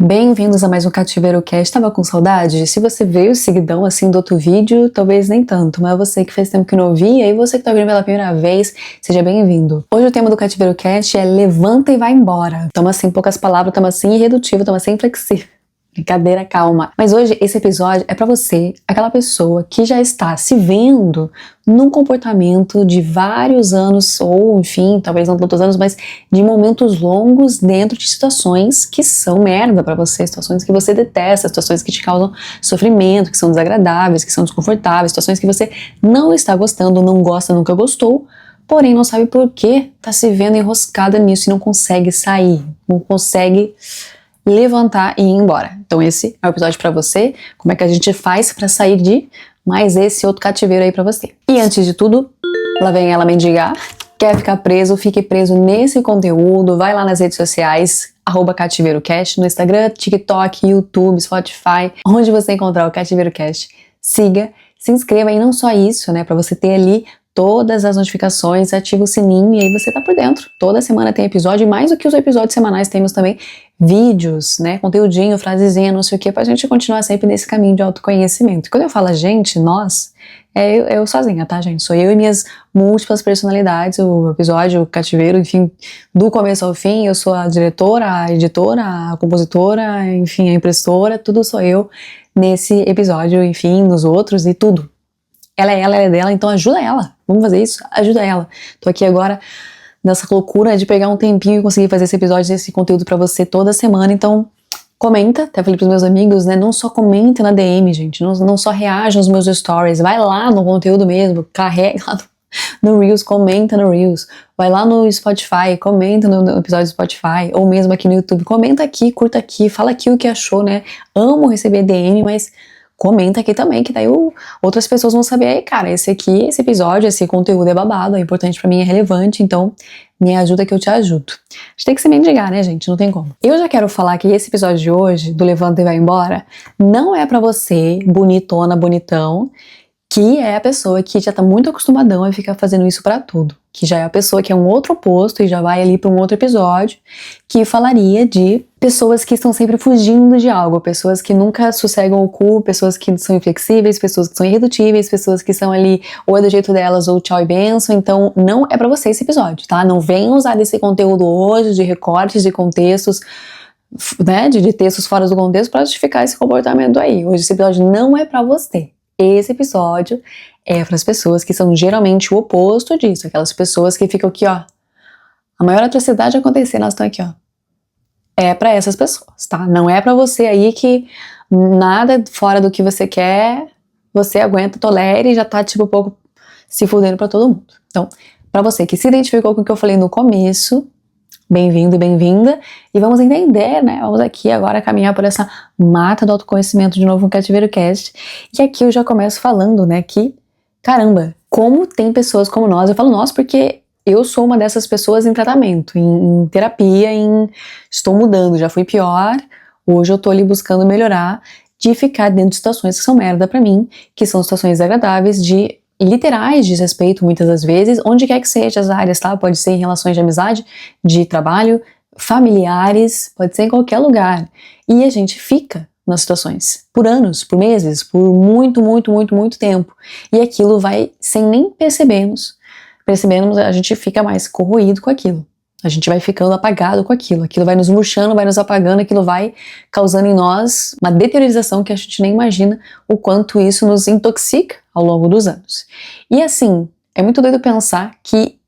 Bem-vindos a mais um Cativeiro Cast. Tava com saudade? Se você veio seguidão assim do outro vídeo, talvez nem tanto, mas você que faz tempo que não ouvia e você que tá ouvindo pela primeira vez, seja bem-vindo. Hoje o tema do Cativeiro Cast é levanta e vai embora. Tamo assim, poucas palavras, tamo assim irredutível, tamo assim flexível. Brincadeira, calma. Mas hoje esse episódio é pra você, aquela pessoa que já está se vendo num comportamento de vários anos, ou enfim, talvez não tantos anos, mas de momentos longos dentro de situações que são merda pra você, situações que você detesta, situações que te causam sofrimento, que são desagradáveis, que são desconfortáveis, situações que você não está gostando, não gosta, nunca gostou, porém não sabe por que tá se vendo enroscada nisso e não consegue sair, não consegue levantar e ir embora. Então esse é o episódio pra você, como é que a gente faz pra sair de mais esse outro cativeiro aí pra você. E antes de tudo, lá vem ela mendigar. Quer ficar preso? Fique preso nesse conteúdo, vai lá nas redes sociais, @Cativeirocast, no Instagram, TikTok, YouTube, Spotify, onde você encontrar o Cativeiro Cast. Siga, se inscreva e não só isso, né, pra você ter ali todas as notificações, ativa o sininho e aí você tá por dentro. Toda semana tem episódio e mais do que os episódios semanais temos também vídeos, né, conteúdinho, frasezinha, não sei o que, pra gente continuar sempre nesse caminho de autoconhecimento. E quando eu falo a gente, nós, eu sozinha, tá, gente? Sou eu e minhas múltiplas personalidades, o episódio, o cativeiro, enfim, do começo ao fim, eu sou a diretora, a editora, a compositora, enfim, a impressora, tudo sou eu nesse episódio, enfim, nos outros e tudo. Ela é dela, então ajuda ela. Vamos fazer isso? Ajuda ela. Tô aqui agora nessa loucura de pegar um tempinho e conseguir fazer esse episódio, esse conteúdo pra você toda semana. Então, comenta. Até falei pros meus amigos, né? Não só comenta na DM, gente. Não só reaja aos meus stories. Vai lá no conteúdo mesmo. Carrega lá no Reels, comenta no Reels. Vai lá no Spotify, comenta no episódio do Spotify. Ou mesmo aqui no YouTube. Comenta aqui, curta aqui, fala aqui o que achou, né? Amo receber DM, mas comenta aqui também, que daí outras pessoas vão saber, aí, cara, esse episódio, esse conteúdo é babado, é importante pra mim, é relevante, então me ajuda que eu te ajudo. A gente tem que se mendigar, né, gente? Não tem como. Eu já quero falar que esse episódio de hoje, do Levanta e Vai Embora, não é pra você, bonitona, bonitão, que é a pessoa que já tá muito acostumadão a ficar fazendo isso pra tudo. Que já é a pessoa que é um outro oposto e já vai ali pra um outro episódio, que falaria de pessoas que estão sempre fugindo de algo, pessoas que nunca sossegam o cu, pessoas que são inflexíveis, pessoas que são irredutíveis, pessoas que são ali ou é do jeito delas ou tchau e benção. Então não é pra você esse episódio, tá? Não venha usar desse conteúdo hoje, de recortes, de contextos, né, de textos fora do contexto pra justificar esse comportamento aí. Hoje esse episódio não é pra você. Esse episódio é para as pessoas que são geralmente o oposto disso, aquelas pessoas que ficam aqui, ó, a maior atrocidade acontecendo, elas estão aqui, ó. É para essas pessoas, tá? Não é para você aí que nada fora do que você quer, você aguenta, tolere e já tá tipo um pouco se fudendo para todo mundo. Então, para você que se identificou com o que eu falei no começo, bem-vindo e bem-vinda, e vamos entender, né, vamos aqui agora caminhar por essa mata do autoconhecimento de novo no Cativeiro Cast, e aqui eu já começo falando, né, que, caramba, como tem pessoas como nós, eu falo nós porque eu sou uma dessas pessoas em tratamento, em terapia, estou mudando, já fui pior, hoje eu tô ali buscando melhorar, de ficar dentro de situações que são merda pra mim, que são situações desagradáveis, de literais desrespeito muitas das vezes, onde quer que seja as áreas, tá? Pode ser em relações de amizade, de trabalho, familiares, pode ser em qualquer lugar. E a gente fica nas situações por anos, por meses, por muito, muito, muito, muito tempo. E aquilo vai, sem nem percebermos, a gente fica mais corroído com aquilo. A gente vai ficando apagado com aquilo vai nos murchando, vai nos apagando, aquilo vai causando em nós uma deteriorização que a gente nem imagina o quanto isso nos intoxica ao longo dos anos. E assim, é muito doido pensar que,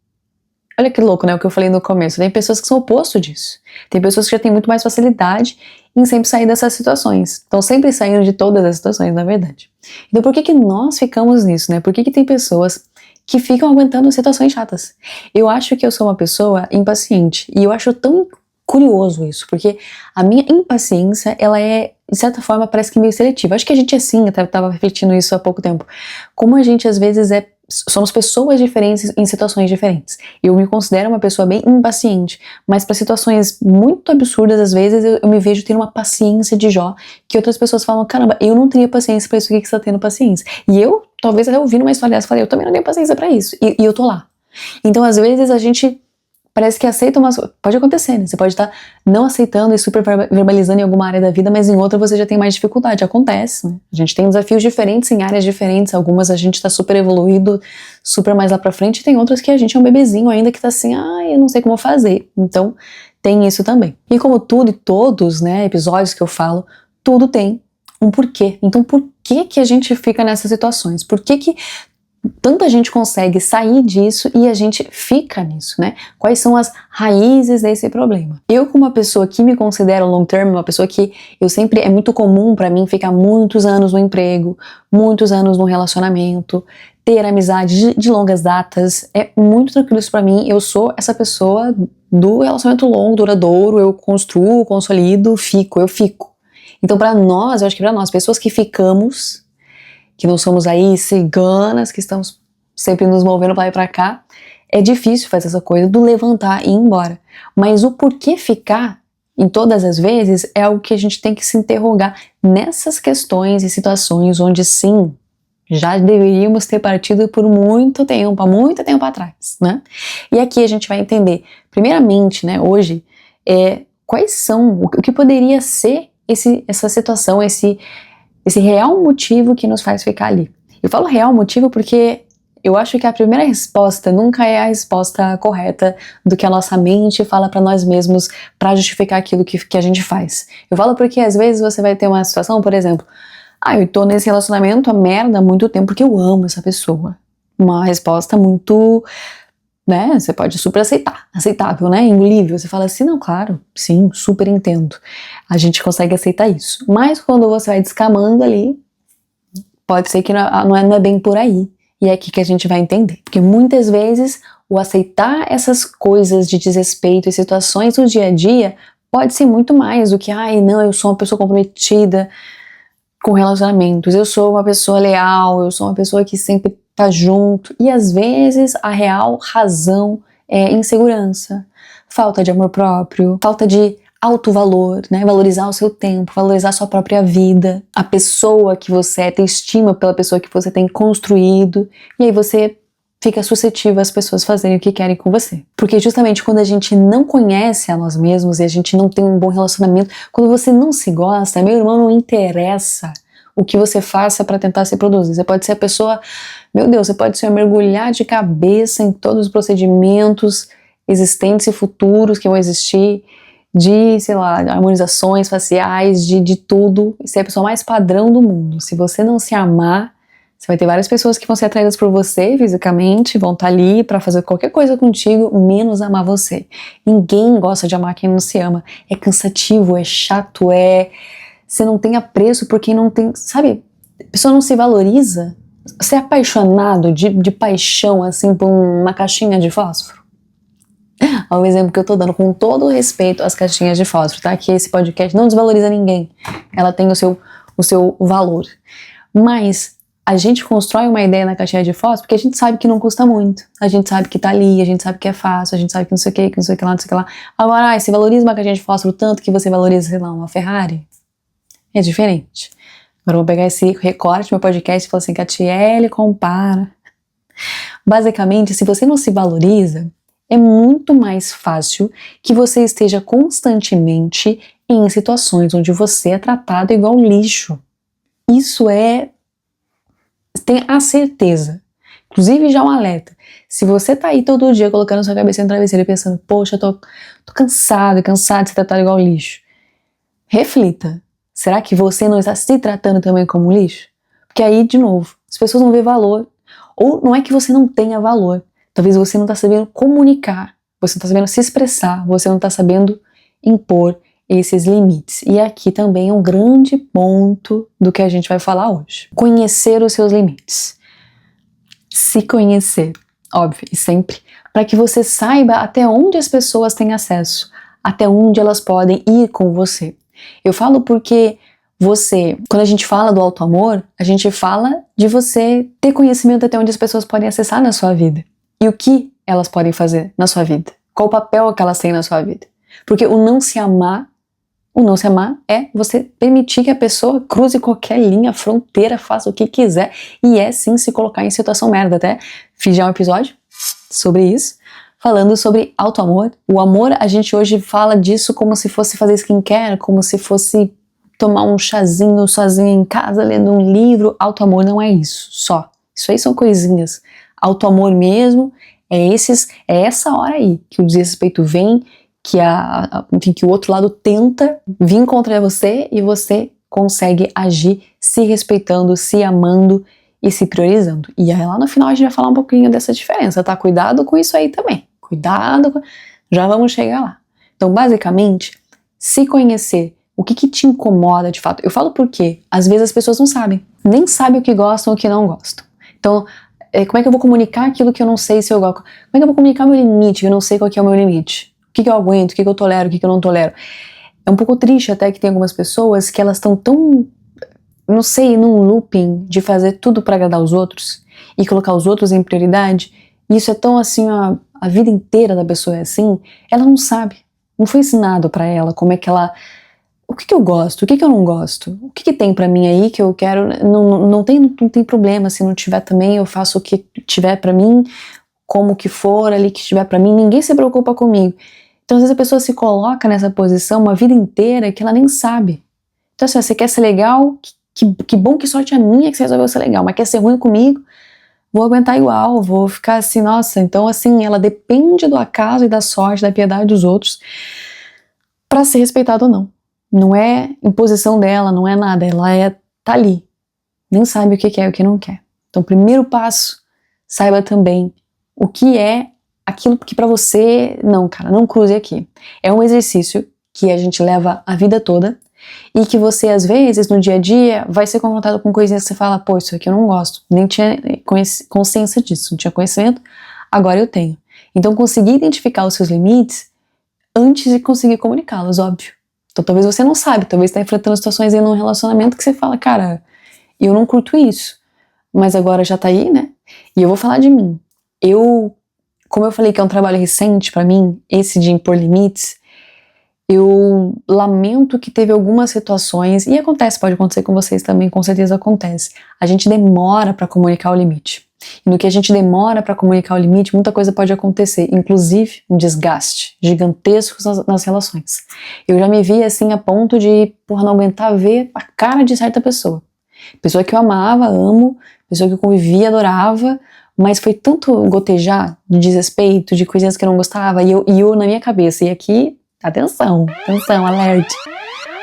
olha que louco, né, o que eu falei no começo, tem pessoas que são o oposto disso. Tem pessoas que já têm muito mais facilidade em sempre sair dessas situações. Estão sempre saindo de todas as situações, na verdade. Então por que nós ficamos nisso, né? Por que tem pessoas que ficam aguentando situações chatas? Eu acho que eu sou uma pessoa impaciente, e eu acho tão curioso isso, porque a minha impaciência, ela é, de certa forma, parece que meio seletiva. Acho que a gente é assim, eu tava refletindo isso há pouco tempo. Como a gente, às vezes, somos pessoas diferentes em situações diferentes. Eu me considero uma pessoa bem impaciente, mas para situações muito absurdas, às vezes, eu me vejo tendo uma paciência de Jó, que outras pessoas falam, caramba, eu não teria paciência pra isso, que você tá tendo paciência? E eu, talvez até ouvindo uma história dessa, falei, eu também não tenho paciência pra isso, e eu tô lá. Então, às vezes, a gente parece que aceita umas... Pode acontecer, né? Você pode estar não aceitando e super verbalizando em alguma área da vida, mas em outra você já tem mais dificuldade. Acontece, né? A gente tem desafios diferentes em áreas diferentes. Algumas a gente tá super evoluído, super mais lá pra frente. E tem outras que a gente é um bebezinho ainda que tá assim, eu não sei como fazer. Então, tem isso também. E como tudo e todos, né, episódios que eu falo, tudo tem um porquê. Então, por que que a gente fica nessas situações? Por que que tanta gente consegue sair disso e a gente fica nisso, né? Quais são as raízes desse problema? Eu, como uma pessoa que me considero long term, uma pessoa que é muito comum pra mim ficar muitos anos no emprego, muitos anos no relacionamento, ter amizade de longas datas, é muito tranquilo isso pra mim. Eu sou essa pessoa do relacionamento longo, duradouro, eu construo, consolido, eu fico. Então pra nós, eu acho que pra nós, pessoas que ficamos, que não somos aí ciganas, que estamos sempre nos movendo pra lá e pra cá, é difícil fazer essa coisa do levantar e ir embora. Mas o porquê ficar, em todas as vezes, é algo que a gente tem que se interrogar nessas questões e situações onde sim, já deveríamos ter partido por muito tempo, há muito tempo atrás, né? E aqui a gente vai entender, primeiramente, né, hoje, quais são, o que poderia ser essa situação, esse real motivo que nos faz ficar ali. Eu falo real motivo porque eu acho que a primeira resposta nunca é a resposta correta do que a nossa mente fala pra nós mesmos pra justificar aquilo que a gente faz. Eu falo porque às vezes você vai ter uma situação, por exemplo, eu tô nesse relacionamento a merda há muito tempo porque eu amo essa pessoa. Uma resposta muito, né, você pode super aceitável, né, engolível. Você fala assim, não, claro, sim, super entendo. A gente consegue aceitar isso. Mas quando você vai descamando ali, pode ser que não é bem por aí. E é aqui que a gente vai entender. Porque muitas vezes o aceitar essas coisas de desrespeito e situações do dia a dia pode ser muito mais do que, não, eu sou uma pessoa comprometida com relacionamentos, eu sou uma pessoa leal, eu sou uma pessoa que sempre tá junto. E às vezes a real razão é insegurança, falta de amor próprio, falta de autovalor, né? Valorizar o seu tempo, valorizar a sua própria vida, a pessoa que você é, ter estima pela pessoa que você tem construído, e aí você fica suscetível às pessoas fazerem o que querem com você. Porque justamente quando a gente não conhece a nós mesmos e a gente não tem um bom relacionamento, quando você não se gosta, meu irmão, não interessa o que você faça para tentar se produzir. Você pode ser a pessoa, meu Deus, você pode ser mergulhar de cabeça em todos os procedimentos existentes e futuros que vão existir, de, sei lá, harmonizações faciais, de tudo, e ser a pessoa mais padrão do mundo. Se você não se amar, você vai ter várias pessoas que vão ser atraídas por você fisicamente, vão estar ali pra fazer qualquer coisa contigo, menos amar você. Ninguém gosta de amar quem não se ama. É cansativo, é chato, você não tem apreço por quem não tem, sabe? A pessoa não se valoriza. Você é apaixonado de paixão, assim, por uma caixinha de fósforo? Olha o exemplo que eu tô dando, com todo o respeito às caixinhas de fósforo, tá? Que esse podcast não desvaloriza ninguém. Ela tem o seu valor. Mas a gente constrói uma ideia na caixinha de fósforo porque a gente sabe que não custa muito. A gente sabe que tá ali, a gente sabe que é fácil, a gente sabe que não sei o que não sei o que lá, não sei o que lá. Agora, você valoriza uma caixinha de fósforo tanto que você valoriza, sei lá, uma Ferrari? É diferente. Agora eu vou pegar esse recorte do meu podcast e falar assim, Catiele, compara. Basicamente, se você não se valoriza, é muito mais fácil que você esteja constantemente em situações onde você é tratado igual lixo. Isso tenha a certeza. Inclusive já um alerta. Se você tá aí todo dia colocando sua cabeça no travesseiro e pensando, poxa, eu tô cansado de ser tratado igual lixo. Reflita. Será que você não está se tratando também como lixo? Porque aí, de novo, as pessoas não vêem valor. Ou não é que você não tenha valor. Talvez você não está sabendo comunicar, você não está sabendo se expressar, você não está sabendo impor esses limites. E aqui também é um grande ponto do que a gente vai falar hoje. Conhecer os seus limites. Se conhecer, óbvio, e sempre, para que você saiba até onde as pessoas têm acesso, até onde elas podem ir com você. Eu falo porque quando a gente fala do auto-amor, a gente fala de você ter conhecimento até onde as pessoas podem acessar na sua vida. E o que elas podem fazer na sua vida? Qual o papel que elas têm na sua vida? Porque o não se amar é você permitir que a pessoa cruze qualquer linha, fronteira, faça o que quiser, e sim se colocar em situação merda. Até fiz já um episódio sobre isso, falando sobre auto-amor. O amor, a gente hoje fala disso como se fosse fazer skincare, como se fosse tomar um chazinho sozinho em casa, lendo um livro. Auto-amor não é isso, só. Isso aí são coisinhas. Auto-amor mesmo é essa hora aí que o desrespeito vem, que, enfim, que o outro lado tenta vir contra você e você consegue agir se respeitando, se amando e se priorizando. E aí lá no final a gente vai falar um pouquinho dessa diferença, tá? Cuidado com isso aí também. Já vamos chegar lá. Então, basicamente, se conhecer o que te incomoda de fato. Eu falo porque às vezes as pessoas não sabem, nem sabem o que gostam ou o que não gostam. Então, como é que eu vou comunicar aquilo que eu não sei se eu gosto? Como é que eu vou comunicar meu limite, que eu não sei qual que é o meu limite? O que eu aguento, o que eu tolero, o que eu não tolero? É um pouco triste até que tem algumas pessoas que elas estão tão, não sei, num looping de fazer tudo para agradar os outros e colocar os outros em prioridade. E isso é tão assim, a vida inteira da pessoa é assim, ela não sabe. Não foi ensinado para ela como é que ela... O que eu gosto, o que eu não gosto? O que tem pra mim aí que eu quero? Não tem problema, se não tiver também, eu faço o que tiver pra mim, como que for ali que tiver pra mim, ninguém se preocupa comigo. Então às vezes a pessoa se coloca nessa posição uma vida inteira que ela nem sabe. Então assim, você quer ser legal, que bom, que sorte a minha que você resolveu ser legal, mas quer ser ruim comigo, vou aguentar igual, vou ficar assim, nossa. Então assim, ela depende do acaso e da sorte, da piedade dos outros pra ser respeitada ou não. Não é imposição dela, não é nada, ela tá ali, nem sabe o que quer e o que não quer. Então, primeiro passo, saiba também o que é aquilo que pra você, não, cara, não cruze aqui. É um exercício que a gente leva a vida toda e que você, às vezes, no dia a dia, vai ser confrontado com coisinhas que você fala, pô, isso aqui eu não gosto, nem tinha consciência disso, não tinha conhecimento, agora eu tenho. Então, conseguir identificar os seus limites antes de conseguir comunicá-los, óbvio. Então talvez você não sabe, talvez está enfrentando situações aí num relacionamento que você fala, cara, eu não curto isso, mas agora já tá aí, né? E eu vou falar de mim. Como eu falei que é um trabalho recente pra mim, esse de impor limites, eu lamento que teve algumas situações, e acontece, pode acontecer com vocês também, com certeza acontece. A gente demora pra comunicar o limite. E no que a gente demora pra comunicar o limite, muita coisa pode acontecer, inclusive um desgaste gigantesco nas relações. Eu já me vi assim a ponto de, não aguentar ver a cara de certa pessoa. Pessoa que eu amava, amo, pessoa que eu convivia, adorava, mas foi tanto gotejar de desrespeito, de coisinhas que eu não gostava, e eu na minha cabeça, e aqui, atenção, alerta.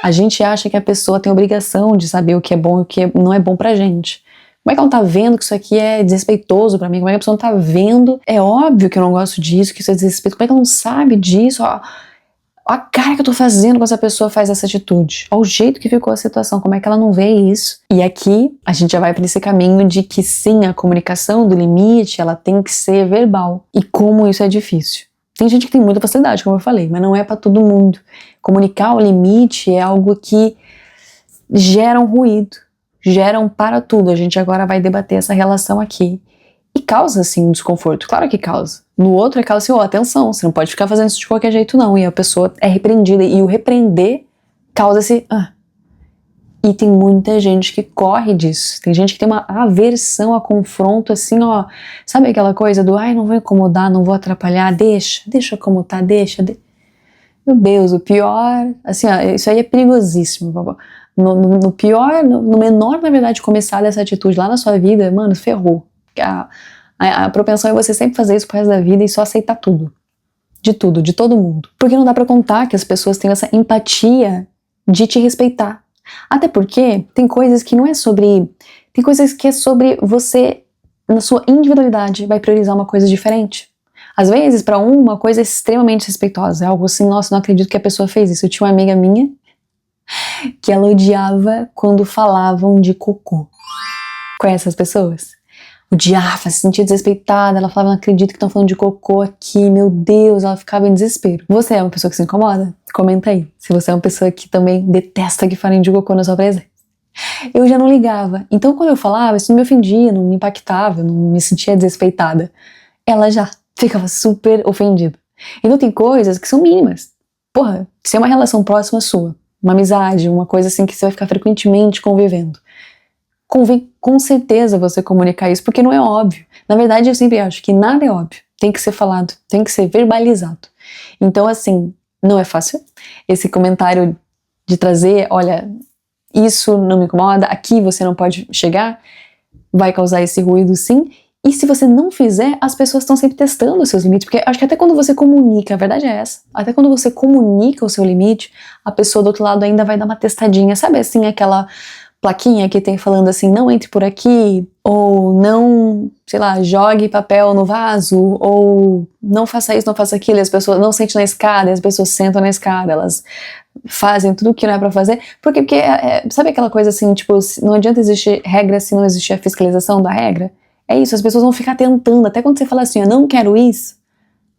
A gente acha que a pessoa tem a obrigação de saber o que é bom e o que não é bom pra gente. Como é que ela não tá vendo que isso aqui é desrespeitoso pra mim? Como é que a pessoa não tá vendo? É óbvio que eu não gosto disso, que isso é desrespeito. Como é que ela não sabe disso? Ó, a cara que eu tô fazendo quando essa pessoa faz essa atitude. Ó, o jeito que ficou a situação. Como é que ela não vê isso? E aqui a gente já vai pra esse caminho de que sim, a comunicação do limite, ela tem que ser verbal. E como isso é difícil. Tem gente que tem muita facilidade, como eu falei, mas não é pra todo mundo. Comunicar o limite é algo que gera um ruído. Geram para tudo. A gente agora vai debater essa relação aqui. E causa, assim, um desconforto. Claro que causa. No outro é causa assim, atenção, você não pode ficar fazendo isso de qualquer jeito não. E a pessoa é repreendida. E o repreender causa esse... E tem muita gente que corre disso. Tem gente que tem uma aversão a confronto, assim, ó. Sabe aquela coisa do, não vou incomodar, não vou atrapalhar, deixa como tá, deixa. Meu Deus, o pior... Assim, ó, isso aí é perigosíssimo, babá. No pior, no menor, na verdade, começar dessa atitude lá na sua vida, mano, ferrou. A propensão é você sempre fazer isso pro resto da vida e só aceitar tudo. De tudo, de todo mundo. Porque não dá pra contar que as pessoas têm essa empatia de te respeitar. Até porque tem coisas que não é sobre... Tem coisas que é sobre você, na sua individualidade, vai priorizar uma coisa diferente. Às vezes, pra uma coisa é extremamente respeitosa. É algo assim, nossa, não acredito que a pessoa fez isso. Eu tinha uma amiga minha que ela odiava quando falavam de cocô. Conhece essas pessoas? Odiava, se sentia desrespeitada, ela falava, não acredito que estão falando de cocô aqui, meu Deus, ela ficava em desespero. Você é uma pessoa que se incomoda? Comenta aí, se você é uma pessoa que também detesta que falem de cocô na sua presença. Eu já não ligava, então quando eu falava, isso não me ofendia, não me impactava, eu não me sentia desrespeitada. Ela já ficava super ofendida. Então tem coisas que são mínimas. Se é uma relação próxima sua, uma amizade, uma coisa assim que você vai ficar frequentemente convivendo. Convém com certeza você comunicar isso, porque não é óbvio. Na verdade, eu sempre acho que nada é óbvio. tem que ser falado, tem que ser verbalizado. Então, assim, não é fácil. Esse comentário de trazer, olha, isso não me incomoda, aqui você não pode chegar, vai causar esse ruído sim. E se você não fizer, as pessoas estão sempre testando os seus limites, porque acho que até quando você comunica, a verdade é essa, até quando você comunica o seu limite, a pessoa do outro lado ainda vai dar uma testadinha, sabe assim, aquela plaquinha que tem falando assim, não entre por aqui, ou não, sei lá, jogue papel no vaso, ou não faça isso, não faça aquilo, e as pessoas não sentem na escada, e as pessoas sentam na escada, elas fazem tudo o que não é pra fazer, porque sabe aquela coisa assim, tipo, não adianta existir regra se não existir a fiscalização da regra? É isso, as pessoas vão ficar tentando, até quando você fala assim, eu não quero isso,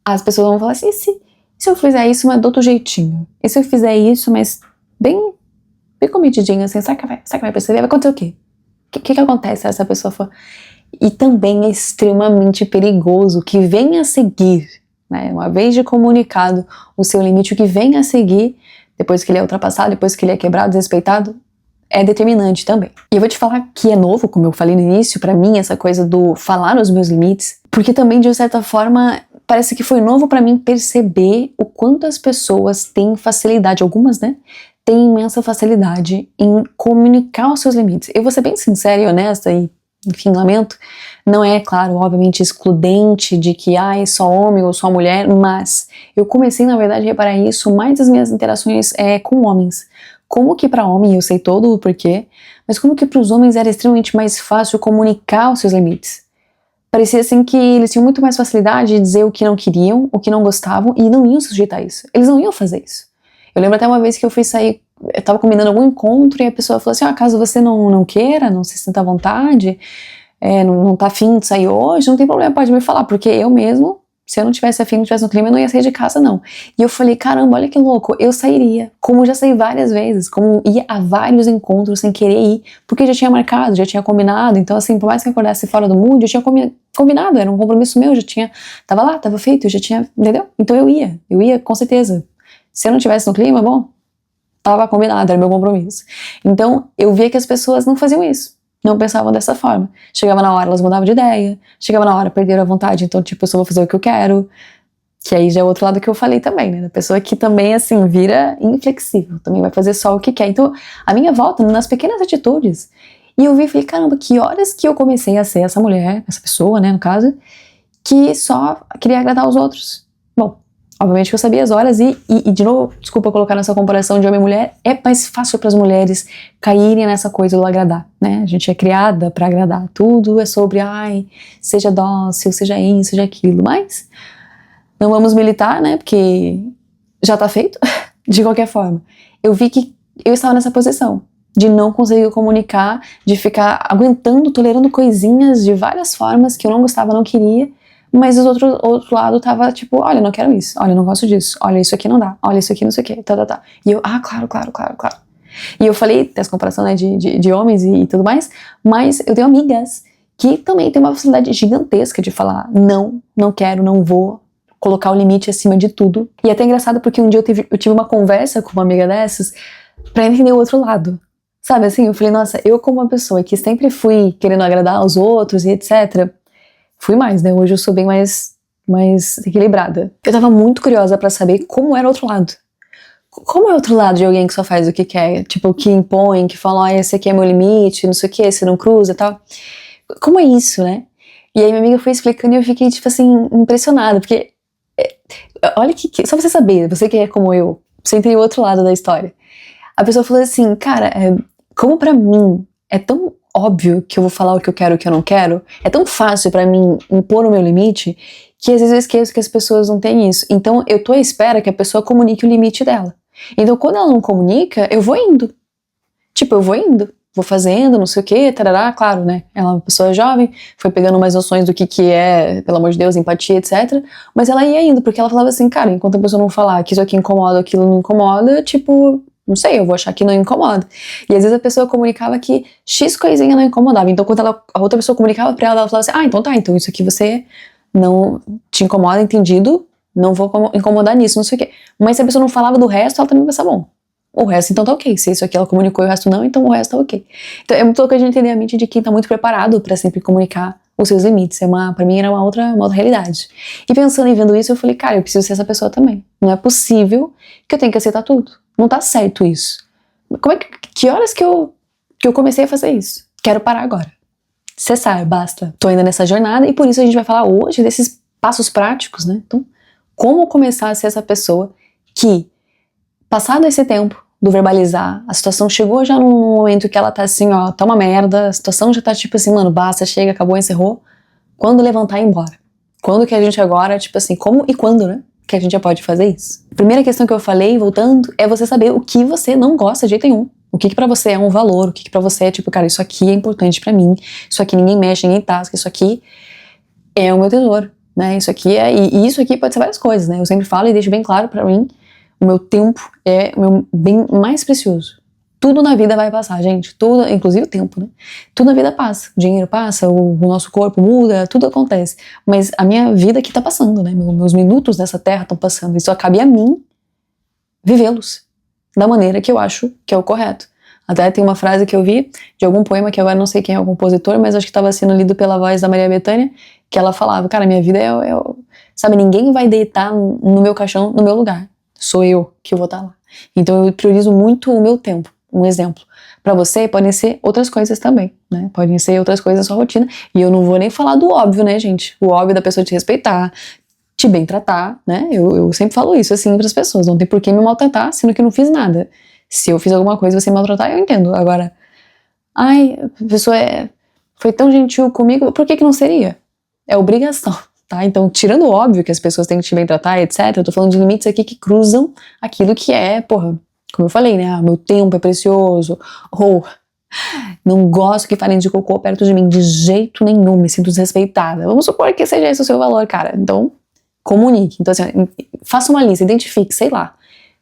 as pessoas vão falar assim, e se eu fizer isso, mas de outro jeitinho? E se eu fizer isso, mas bem comididinho, assim, será que vai perceber? Vai acontecer o quê? O que acontece se essa pessoa for... E também é extremamente perigoso que venha a seguir, né, uma vez de comunicado o seu limite, o que venha a seguir, depois que ele é ultrapassado, depois que ele é quebrado, desrespeitado, é determinante também. E eu vou te falar que é novo, como eu falei no início, pra mim, essa coisa do falar os meus limites, porque também, de certa forma, parece que foi novo pra mim perceber o quanto as pessoas têm facilidade, algumas, né, têm imensa facilidade em comunicar os seus limites. Eu vou ser bem sincera e honesta e, enfim, lamento, não é, claro, obviamente excludente de que, é só homem ou só mulher, mas eu comecei, na verdade, a reparar isso mais nas minhas interações com homens. Como que para homem, eu sei todo o porquê, mas como que para os homens era extremamente mais fácil comunicar os seus limites. Parecia assim que eles tinham muito mais facilidade de dizer o que não queriam, o que não gostavam e não iam sujeitar isso. Eles não iam fazer isso. Eu lembro até uma vez que eu fui sair, eu tava combinando algum encontro e a pessoa falou assim, caso você não queira, não se sinta à vontade, não tá afim de sair hoje, não tem problema, pode me falar, porque eu mesmo, se eu não tivesse afim, não tivesse no clima, eu não ia sair de casa, não. E eu falei, caramba, olha que louco, eu sairia, como já saí várias vezes, como ia a vários encontros sem querer ir, porque já tinha marcado, já tinha combinado, então assim, por mais que eu acordasse fora do mood, eu tinha combinado, era um compromisso meu, já tinha, tava lá, tava feito, eu já tinha, entendeu? Então eu ia com certeza. Se eu não tivesse no clima, bom, tava combinado, era meu compromisso. Então eu via que as pessoas não faziam isso. Não pensavam dessa forma. Chegava na hora, elas mudavam de ideia. Chegava na hora, perderam a vontade. Então, tipo, eu só vou fazer o que eu quero. Que aí já é o outro lado que eu falei também, né? Da pessoa que também, assim, vira inflexível. Também vai fazer só o que quer. Então, a minha volta nas pequenas atitudes. E eu vi e falei, caramba, que horas que eu comecei a ser essa mulher, essa pessoa, né, no caso, que só queria agradar os outros. Bom, obviamente que eu sabia as horas e de novo, desculpa colocar nessa comparação de homem e mulher, é mais fácil para as mulheres caírem nessa coisa do agradar, né? A gente é criada para agradar, tudo é sobre, seja dócil, seja isso, seja aquilo, mas não vamos militar, né? Porque já tá feito, de qualquer forma. Eu vi que eu estava nessa posição de não conseguir comunicar, de ficar aguentando, tolerando coisinhas de várias formas que eu não gostava, não queria, mas o outro lado tava tipo, olha, não quero isso, olha, não gosto disso, olha, isso aqui não dá, olha, isso aqui não sei o que, tá. E eu, claro. E eu falei dessa comparação, né, de homens e tudo mais, mas eu tenho amigas que também têm uma facilidade gigantesca de falar, não quero, não vou, colocar o limite acima de tudo. E é até engraçado porque um dia eu tive uma conversa com uma amiga dessas pra entender o outro lado. Sabe assim, eu falei, nossa, eu como uma pessoa que sempre fui querendo agradar aos outros e etc., fui mais, né? Hoje eu sou bem mais equilibrada. Eu tava muito curiosa pra saber como era o outro lado. Como é o outro lado de alguém que só faz o que quer? Tipo, que impõe, que fala, esse aqui é meu limite, não sei o que, esse não cruza e tal. Como é isso, né? E aí minha amiga foi explicando e eu fiquei, tipo assim, impressionada, porque olha que só pra você saber, você que é como eu, você tem o outro lado da história. A pessoa falou assim, cara, como pra mim é tão óbvio que eu vou falar o que eu quero e o que eu não quero, é tão fácil pra mim impor o meu limite, que às vezes eu esqueço que as pessoas não têm isso. Então eu tô à espera que a pessoa comunique o limite dela. Então quando ela não comunica, eu vou indo. Tipo, eu vou indo, vou fazendo, não sei o que, tarará, claro, né? Ela é uma pessoa jovem, foi pegando mais noções do que é, pelo amor de Deus, empatia, etc. Mas ela ia indo, porque ela falava assim, cara, enquanto a pessoa não falar que isso aqui incomoda, aquilo não incomoda, tipo, não sei, eu vou achar que não incomoda. E às vezes a pessoa comunicava que X coisinha não incomodava. Então quando a outra pessoa comunicava pra ela falava assim, então tá, então isso aqui você não te incomoda, entendido, não vou incomodar nisso, não sei o quê. Mas se a pessoa não falava do resto, ela também pensava, bom, o resto então tá ok. Se isso aqui ela comunicou e o resto não, então o resto tá ok. Então é muito louco a gente entender a mente de quem tá muito preparado pra sempre comunicar os seus limites. Pra mim era uma outra realidade. E pensando e vendo isso, eu falei, cara, eu preciso ser essa pessoa também. Não é possível que eu tenha que aceitar tudo. Não tá certo isso. Que horas que eu comecei a fazer isso? Quero parar agora. Cessar, basta. Tô ainda nessa jornada e por isso a gente vai falar hoje desses passos práticos, né? Então, como começar a ser essa pessoa que, passado esse tempo do verbalizar, a situação chegou já num momento que ela tá assim, ó, tá uma merda, a situação já tá tipo assim, mano, basta, chega, acabou, encerrou. Quando levantar e ir embora? Quando que a gente agora, tipo assim, como e quando, né? Que a gente já pode fazer isso. Primeira questão que eu falei, voltando, é você saber o que você não gosta de jeito nenhum. O que pra você é um valor, o que pra você é tipo, cara, isso aqui é importante pra mim, isso aqui ninguém mexe, ninguém tasca, isso aqui é o meu tesouro, né? Isso aqui e isso aqui pode ser várias coisas, né? Eu sempre falo e deixo bem claro pra mim, o meu tempo é o meu bem mais precioso. Tudo na vida vai passar, gente. Tudo, inclusive o tempo, né? Tudo na vida passa. O dinheiro passa, o nosso corpo muda, tudo acontece. Mas a minha vida aqui tá passando, né? Meus minutos nessa terra estão passando. Isso cabe a mim vivê-los da maneira que eu acho que é o correto. Até tem uma frase que eu vi de algum poema que agora não sei quem é o compositor, mas acho que estava sendo lido pela voz da Maria Bethânia, que ela falava, cara, minha vida sabe, ninguém vai deitar no meu caixão no meu lugar. Sou eu que vou estar lá. Então eu priorizo muito o meu tempo. Um exemplo. Pra você, podem ser outras coisas também, né? Podem ser outras coisas na sua rotina. E eu não vou nem falar do óbvio, né, gente? O óbvio da pessoa te respeitar, te bem tratar, né? Eu sempre falo isso assim pras pessoas. Não tem por que me maltratar, sendo que eu não fiz nada. Se eu fiz alguma coisa e você me maltratar, eu entendo. Agora, ai, a pessoa foi tão gentil comigo, por que não seria? É obrigação, tá? Então, tirando o óbvio que as pessoas têm que te bem tratar, etc., eu tô falando de limites aqui que cruzam aquilo que é, porra, como eu falei, né? Meu tempo é precioso. Ou não gosto que falem de cocô perto de mim de jeito nenhum, me sinto desrespeitada. Vamos supor que seja esse o seu valor, cara. Então, comunique. Então, assim, faça uma lista, identifique, sei lá,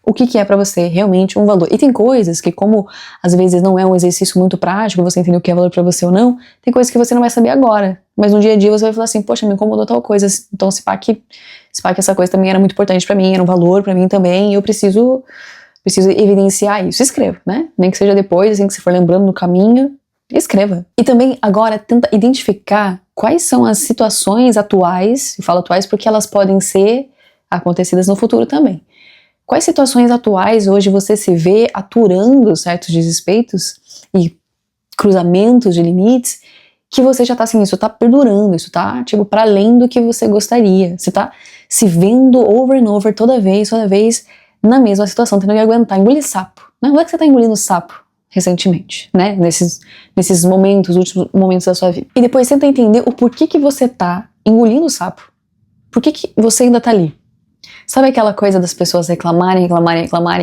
o que é pra você realmente um valor. E tem coisas que, como às vezes não é um exercício muito prático, você entender o que é valor pra você ou não, tem coisas que você não vai saber agora. Mas no dia a dia você vai falar assim, poxa, me incomodou tal coisa. Então, se pá que essa coisa também era muito importante pra mim, era um valor pra mim também, e eu preciso evidenciar isso. Escreva, né? Nem que seja depois, assim que você for lembrando no caminho, escreva. E também agora tenta identificar quais são as situações atuais, eu falo atuais porque elas podem ser acontecidas no futuro também. Quais situações atuais hoje você se vê aturando certos desrespeitos e cruzamentos de limites que você já tá assim, isso tá perdurando, isso tá tipo para além do que você gostaria. Você tá se vendo over and over toda vez na mesma situação, tendo que aguentar, engolir sapo. Não é que você tá engolindo sapo recentemente, né? Nesses momentos, últimos momentos da sua vida. E depois tenta entender o porquê que você tá engolindo sapo. Por que você ainda tá ali? Sabe aquela coisa das pessoas reclamarem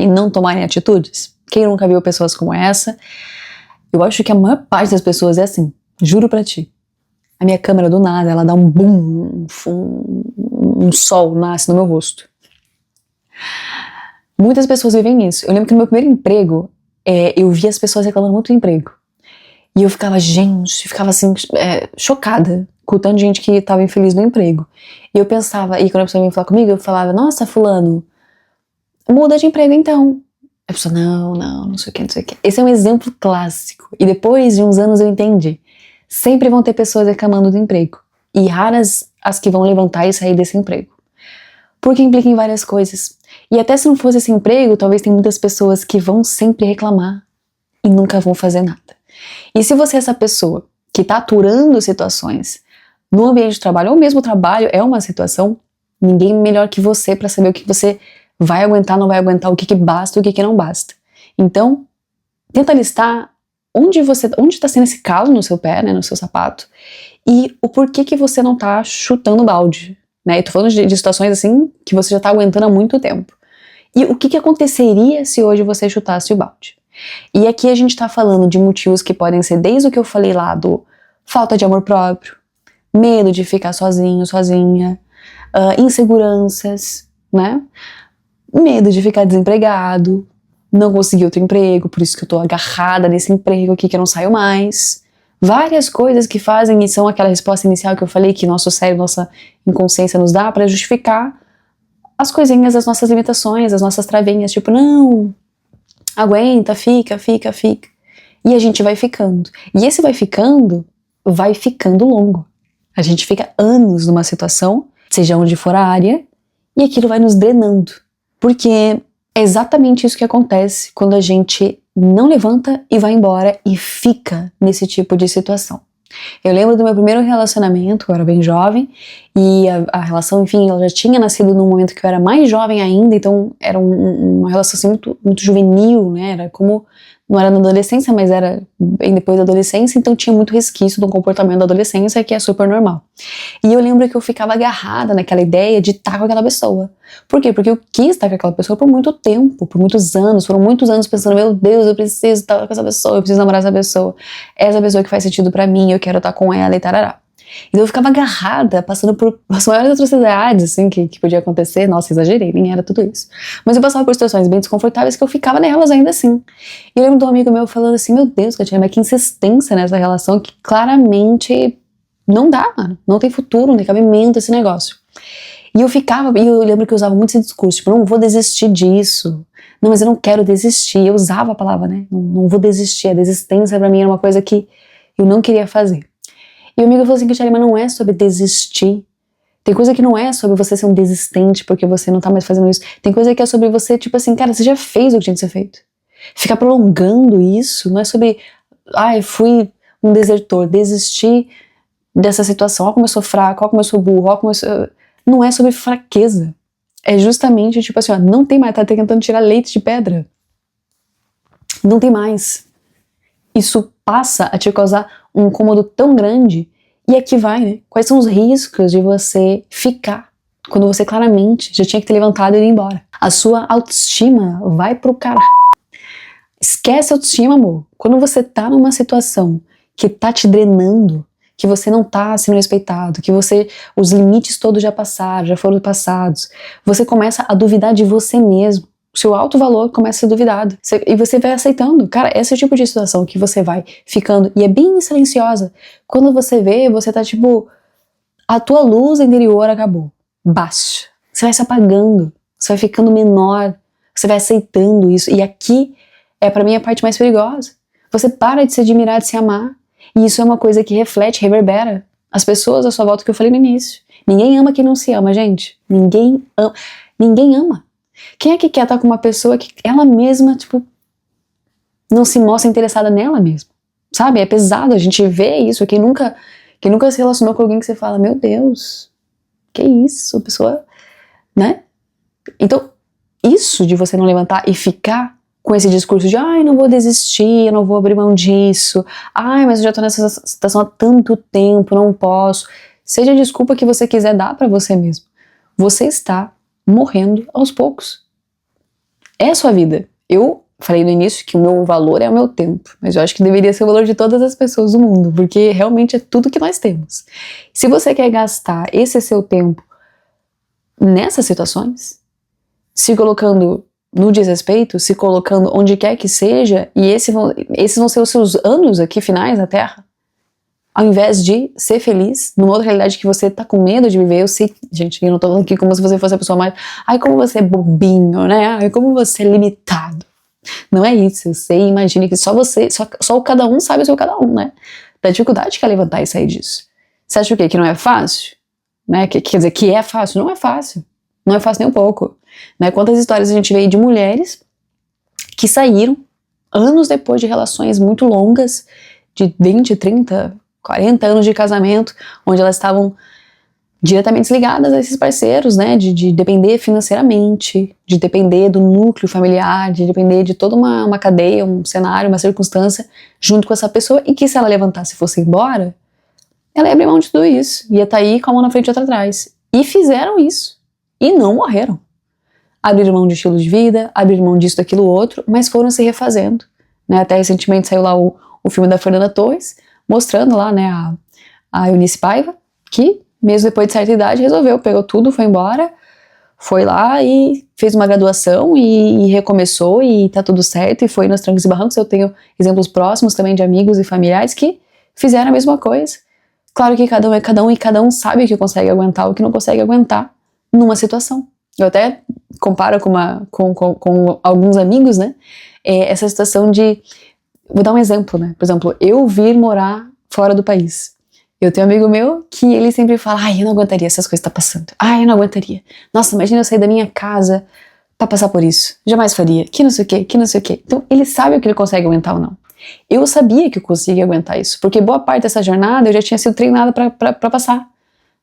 e não tomarem atitudes? Quem nunca viu pessoas como essa? Eu acho que a maior parte das pessoas é assim, juro pra ti. A minha câmera do nada, ela dá um boom, um sol nasce no meu rosto. Muitas pessoas vivem isso. Eu lembro que no meu primeiro emprego, eu via as pessoas reclamando muito do emprego. E eu ficava, assim, chocada com o tanto de gente que estava infeliz no emprego. E eu pensava, e quando a pessoa vinha falar comigo, eu falava, nossa, fulano, muda de emprego então. A pessoa, não sei o que. Esse é um exemplo clássico. E depois de uns anos eu entendi. Sempre vão ter pessoas reclamando do emprego. E raras as que vão levantar e sair desse emprego. Porque implica em várias coisas. E até se não fosse esse emprego, talvez tem muitas pessoas que vão sempre reclamar e nunca vão fazer nada. E se você é essa pessoa que está aturando situações no ambiente de trabalho, ou mesmo o trabalho é uma situação, ninguém melhor que você para saber o que você vai aguentar, não vai aguentar, o que basta, o que não basta. Então, tenta listar onde está sendo esse calo no seu pé, né, no seu sapato, e o porquê que você não está chutando balde. Né? Eu tô falando de situações assim que você já tá aguentando há muito tempo. E o que aconteceria se hoje você chutasse o balde? E aqui a gente tá falando de motivos que podem ser desde o que eu falei lá do falta de amor próprio, medo de ficar sozinho, sozinha, inseguranças, né? Medo de ficar desempregado, não conseguir outro emprego, por isso que eu tô agarrada nesse emprego aqui que eu não saio mais. Várias coisas que fazem e são aquela resposta inicial que eu falei que nosso cérebro, nossa inconsciência nos dá para justificar as coisinhas, as nossas limitações, as nossas travinhas, tipo, não, aguenta, fica. E a gente vai ficando. E esse vai ficando longo. A gente fica anos numa situação, seja onde for a área, e aquilo vai nos drenando. Porque é exatamente isso que acontece quando a gente não levanta e vai embora e fica nesse tipo de situação. Eu lembro do meu primeiro relacionamento, eu era bem jovem, e a relação, enfim, ela já tinha nascido num momento que eu era mais jovem ainda, então era uma relação assim, muito juvenil, né, era como, não era na adolescência, mas era bem depois da adolescência, então tinha muito resquício do comportamento da adolescência, que é super normal. E eu lembro que eu ficava agarrada naquela ideia de estar com aquela pessoa. Por quê? Porque eu quis estar com aquela pessoa por muito tempo, por muitos anos, foram muitos anos pensando, meu Deus, eu preciso estar com essa pessoa, eu preciso namorar essa pessoa que faz sentido pra mim, eu quero estar com ela e tarará. Então eu ficava agarrada, passando por as maiores atrocidades, assim, que podia acontecer. Nossa, exagerei, nem era tudo isso. Mas eu passava por situações bem desconfortáveis que eu ficava nelas ainda assim. E eu lembro de um amigo meu falando assim, meu Deus, Katia, mas que insistência nessa relação que claramente não dá, mano. Não tem futuro, não tem cabimento esse negócio. E eu lembro que eu usava muito esse discurso, tipo, não vou desistir disso. Não, mas eu não quero desistir. Eu usava a palavra, né? Não vou desistir. A desistência pra mim era uma coisa que eu não queria fazer. E o amigo falou assim, Katia, mas não é sobre desistir. Tem coisa que não é sobre você ser um desistente porque você não tá mais fazendo isso. Tem coisa que é sobre você, tipo assim, cara, você já fez o que tinha que ser feito. Ficar prolongando isso não é sobre, fui um desertor, desistir dessa situação. Ó como eu sou fraco, ó como eu sou burro, ó como eu sou... Não é sobre fraqueza. É justamente, tipo assim, ó, não tem mais, tá tentando tirar leite de pedra. Não tem mais. Isso passa a te causar um incômodo tão grande, e aqui vai, né? Quais são os riscos de você ficar quando você claramente já tinha que ter levantado e ido embora? A sua autoestima vai pro caralho. Esquece a autoestima, amor. Quando você tá numa situação que tá te drenando, que você não tá sendo respeitado, que os limites todos já passaram, já foram passados, você começa a duvidar de você mesmo. O seu alto valor começa a ser duvidado. E você vai aceitando. Cara, esse é o tipo de situação que você vai ficando, e é bem silenciosa. Quando você vê, você tá tipo, a tua luz interior acabou. Baixa. Você vai se apagando. Você vai ficando menor. Você vai aceitando isso. E aqui é pra mim a parte mais perigosa. Você para de se admirar, de se amar. E isso é uma coisa que reflete, reverbera as pessoas à sua volta, que eu falei no início. Ninguém ama quem não se ama, gente. Ninguém ama. Ninguém ama. Quem é que quer estar com uma pessoa que ela mesma, tipo, não se mostra interessada nela mesma? Sabe? É pesado a gente ver isso. Quem nunca se relacionou com alguém que você fala, meu Deus, que isso? A pessoa, né? Então, isso de você não levantar e ficar com esse discurso de, não vou desistir, eu não vou abrir mão disso, mas eu já tô nessa situação há tanto tempo, não posso. Seja a desculpa que você quiser dar pra você mesmo. Você está morrendo aos poucos. É a sua vida. Eu falei no início que o meu valor é o meu tempo, mas eu acho que deveria ser o valor de todas as pessoas do mundo, porque realmente é tudo que nós temos. Se você quer gastar esse seu tempo nessas situações, se colocando no desrespeito, se colocando onde quer que seja, e esses vão ser os seus anos aqui finais na Terra, ao invés de ser feliz numa outra realidade que você tá com medo de viver. Eu sei, gente, eu não tô falando aqui como se você fosse a pessoa mais, como você é bobinho, né? Como você é limitado. Não é isso, eu sei, imagine que só você, só o cada um sabe o seu cada um, né? Da dificuldade que é levantar e sair disso. Você acha o quê? Que não é fácil? Né? Quer dizer, que é fácil? Não é fácil. Não é fácil nem um pouco. Né? Quantas histórias a gente vê de mulheres que saíram anos depois de relações muito longas, de 20, 30, 40 anos de casamento, onde elas estavam diretamente ligadas a esses parceiros, né, de depender financeiramente, de depender do núcleo familiar, de depender de toda uma cadeia, um cenário, uma circunstância, junto com essa pessoa, e que se ela levantasse e fosse embora, ela ia abrir mão de tudo isso, ia estar aí com a mão na frente e outra atrás. E fizeram isso, e não morreram. Abriram mão de estilo de vida, abriram mão disso, daquilo, outro, mas foram se refazendo, né, até recentemente saiu lá o filme da Fernanda Torres, mostrando lá, né, a Eunice Paiva, que mesmo depois de certa idade resolveu, pegou tudo, foi embora, foi lá e fez uma graduação e recomeçou, e tá tudo certo, e foi nos trancos e barrancos. Eu tenho exemplos próximos também de amigos e familiares que fizeram a mesma coisa. Claro que cada um é cada um, e cada um sabe o que consegue aguentar, o que não consegue aguentar numa situação. Eu até comparo com alguns amigos, né, essa situação de... Vou dar um exemplo, né? Por exemplo, eu vir morar fora do país. Eu tenho um amigo meu que ele sempre fala, ai, eu não aguentaria essas coisas que tá passando. Ai, eu não aguentaria. Nossa, imagina eu sair da minha casa pra passar por isso. Jamais faria. Que não sei o quê, que não sei o quê. Então, ele sabe o que ele consegue aguentar ou não. Eu sabia que eu conseguia aguentar isso, porque boa parte dessa jornada eu já tinha sido treinada pra passar,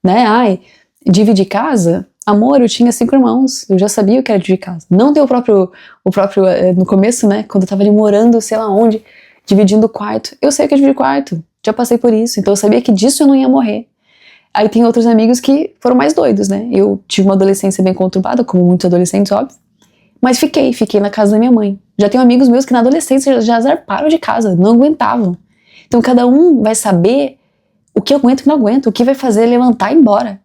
né? Ai, dividir casa, amor, eu tinha 5 irmãos, eu já sabia o que era dividir casa. Não ter o próprio, no começo, né, quando eu tava ali morando, sei lá onde, dividindo o quarto, eu sei o que é dividir quarto, já passei por isso, então eu sabia que disso eu não ia morrer. Aí tem outros amigos que foram mais doidos, né? Eu tive uma adolescência bem conturbada, como muitos adolescentes, óbvio, mas fiquei na casa da minha mãe. Já tenho amigos meus que na adolescência já zarparam de casa, não aguentavam. Então cada um vai saber o que aguenta e o que não aguenta, o que vai fazer levantar e ir embora.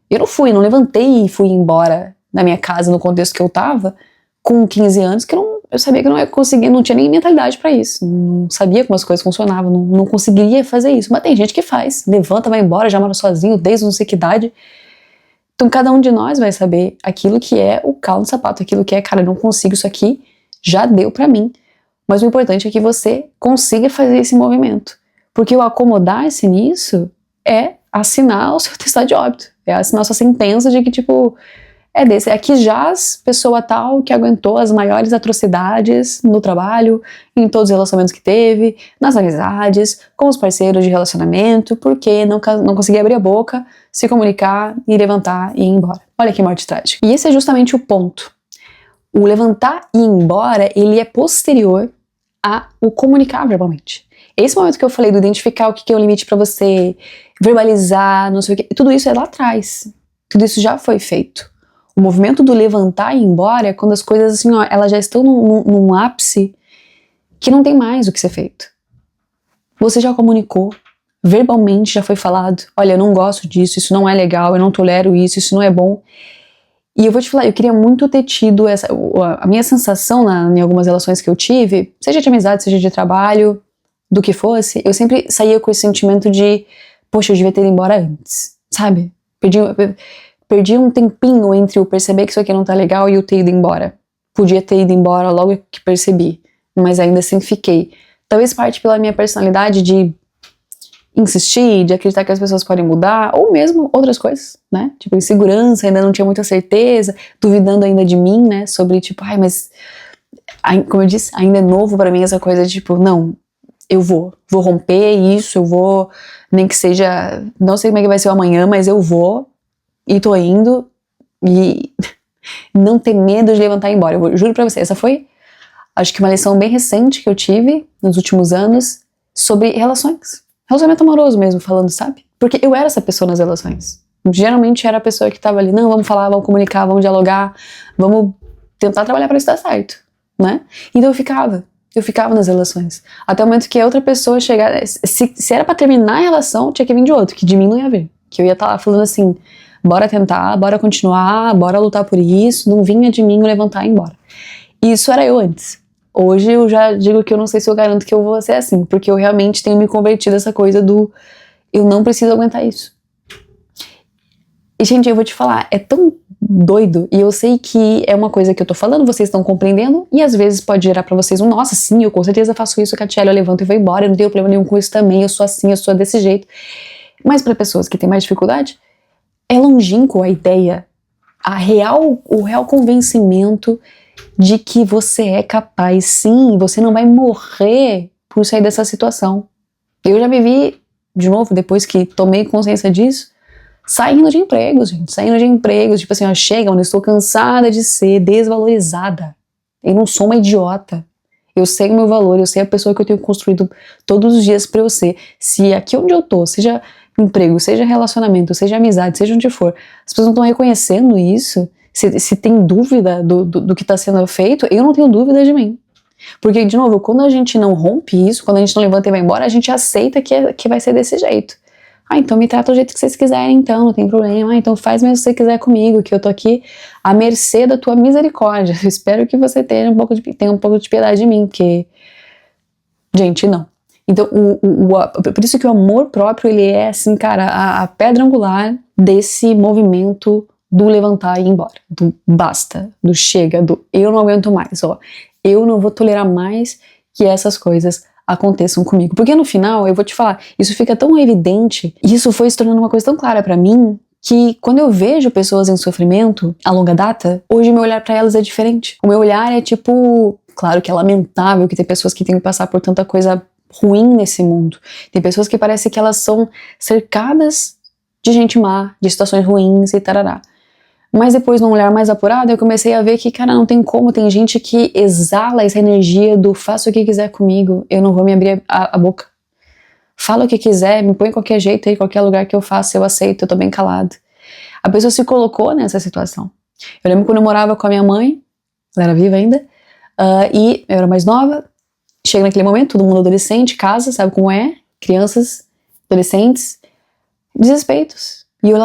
Eu não levantei e fui embora da minha casa no contexto que eu tava, com 15 anos, que eu sabia que eu não ia conseguir, não tinha nem mentalidade pra isso, não sabia como as coisas funcionavam, não conseguiria fazer isso. Mas tem gente que faz, levanta, vai embora, já mora sozinho desde não sei que idade. Então cada um de nós vai saber aquilo que é o calo no sapato, aquilo que é, cara, eu não consigo isso aqui, já deu pra mim. Mas o importante é que você consiga fazer esse movimento. Porque o acomodar-se nisso é assinar o seu atestado de óbito. É assinar a sua sentença de que, tipo, aqui jaz pessoa tal que aguentou as maiores atrocidades no trabalho, em todos os relacionamentos que teve, nas amizades, com os parceiros de relacionamento, porque não conseguia abrir a boca, se comunicar e levantar e ir embora. Olha que morte trágica. E esse é justamente o ponto. O levantar e ir embora, ele é posterior a o comunicar verbalmente. Esse momento que eu falei do identificar o que é o limite pra você, verbalizar, não sei o que, tudo isso é lá atrás. Tudo isso já foi feito. O movimento do levantar e ir embora é quando as coisas, assim, ó, elas já estão num ápice que não tem mais o que ser feito. Você já comunicou, verbalmente já foi falado, olha, eu não gosto disso, isso não é legal, eu não tolero isso, isso não é bom. E eu vou te falar, eu queria muito ter tido a minha sensação em algumas relações que eu tive, seja de amizade, seja de trabalho, do que fosse, eu sempre saía com esse sentimento de, poxa, eu devia ter ido embora antes, sabe? Perdi um tempinho entre o perceber que isso aqui não tá legal e o ter ido embora. Podia ter ido embora logo que percebi, mas ainda assim fiquei. Talvez parte pela minha personalidade de insistir, de acreditar que as pessoas podem mudar, ou mesmo outras coisas, né? Tipo, insegurança, ainda não tinha muita certeza, duvidando ainda de mim, né? Sobre, tipo, ai, mas, como eu disse, ainda é novo pra mim essa coisa de, tipo, não, eu vou romper isso, eu vou, nem que seja, não sei como é que vai ser o amanhã, mas eu vou, e tô indo, e não ter medo de levantar e ir embora. Eu juro pra você, essa foi, acho que uma lição bem recente que eu tive nos últimos anos sobre relações. Relacionamento amoroso mesmo, falando, sabe? Porque eu era essa pessoa nas relações. Geralmente era a pessoa que tava ali, não, vamos falar, vamos comunicar, vamos dialogar, vamos tentar trabalhar pra isso dar certo, né? Então eu ficava nas relações. Até o momento que a outra pessoa chegar, se era pra terminar a relação, tinha que vir de outro, que de mim não ia vir. Que eu ia estar lá falando assim, bora tentar, bora continuar, bora lutar por isso, não vinha de mim levantar e ir embora. E isso era eu antes. Hoje eu já digo que eu não sei se eu garanto que eu vou ser assim, porque eu realmente tenho me convertido essa coisa do eu não preciso aguentar isso. E, gente, eu vou te falar, é tão doido, e eu sei que é uma coisa que eu tô falando, vocês estão compreendendo, e às vezes pode gerar pra vocês nossa, sim, eu com certeza faço isso, Catiele, eu levanto e vou embora, eu não tenho problema nenhum com isso também, eu sou assim, eu sou desse jeito. Mas pra pessoas que têm mais dificuldade, é longínquo a ideia, o real convencimento de que você é capaz, sim, você não vai morrer por sair dessa situação. Eu já me vi, de novo, depois que tomei consciência disso, saindo de empregos, gente, tipo assim, ó, chega, eu estou cansada de ser desvalorizada. Eu não sou uma idiota. Eu sei o meu valor, eu sei a pessoa que eu tenho construído todos os dias pra eu ser. Se aqui onde eu tô, seja emprego, seja relacionamento, seja amizade, seja onde for, as pessoas não estão reconhecendo isso, se tem dúvida do que está sendo feito, eu não tenho dúvida de mim. Porque, de novo, quando a gente não rompe isso, quando a gente não levanta e vai embora, a gente aceita que vai ser desse jeito. Ah, então me trata do jeito que vocês quiserem, então, não tem problema. Ah, então faz mesmo se você quiser comigo, que eu tô aqui à mercê da tua misericórdia. Eu espero que você tenha um pouco de piedade de mim, porque, gente, não. Então, por isso que o amor próprio, ele é, assim, cara, a pedra angular desse movimento do levantar e ir embora, do basta, do chega, do eu não aguento mais, ó, eu não vou tolerar mais que essas coisas aconteçam comigo. Porque no final, eu vou te falar, isso fica tão evidente, e isso foi se tornando uma coisa tão clara pra mim, que quando eu vejo pessoas em sofrimento a longa data, hoje meu olhar pra elas é diferente. O meu olhar é tipo, claro que é lamentável que tem pessoas que têm que passar por tanta coisa ruim nesse mundo. Tem pessoas que parece que elas são cercadas de gente má, de situações ruins e tarará. Mas depois, num olhar mais apurado, eu comecei a ver que, cara, não tem como. Tem gente que exala essa energia do faça o que quiser comigo, eu não vou me abrir a boca. Fala o que quiser, me põe em qualquer jeito aí, qualquer lugar que eu faça, eu aceito, eu tô bem calado. A pessoa se colocou nessa situação. Eu lembro quando eu morava com a minha mãe, ela era viva ainda, e eu era mais nova, chega naquele momento, todo mundo adolescente, casa, sabe como é? Crianças, adolescentes, desrespeitos. E eu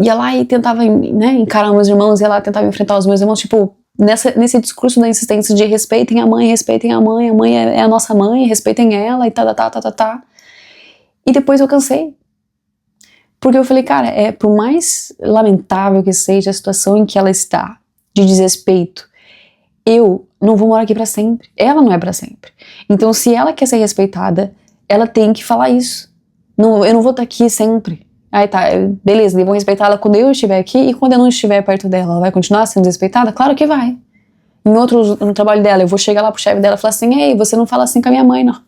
ia lá e tentava, né, encarar meus irmãos, ia lá tentava enfrentar os meus irmãos, tipo, nesse discurso da insistência de respeitem a mãe é a nossa mãe, respeitem ela e tá. E depois eu cansei. Porque eu falei, cara, por mais lamentável que seja a situação em que ela está, de desrespeito, eu não vou morar aqui pra sempre. Ela não é pra sempre. Então, se ela quer ser respeitada, ela tem que falar isso. Não, eu não vou estar aqui sempre. Aí tá, beleza, eles vão respeitar ela quando eu estiver aqui e quando eu não estiver perto dela, ela vai continuar sendo respeitada? Claro que vai. No trabalho dela, eu vou chegar lá pro chefe dela e falar assim, ei, você não fala assim com a minha mãe, não.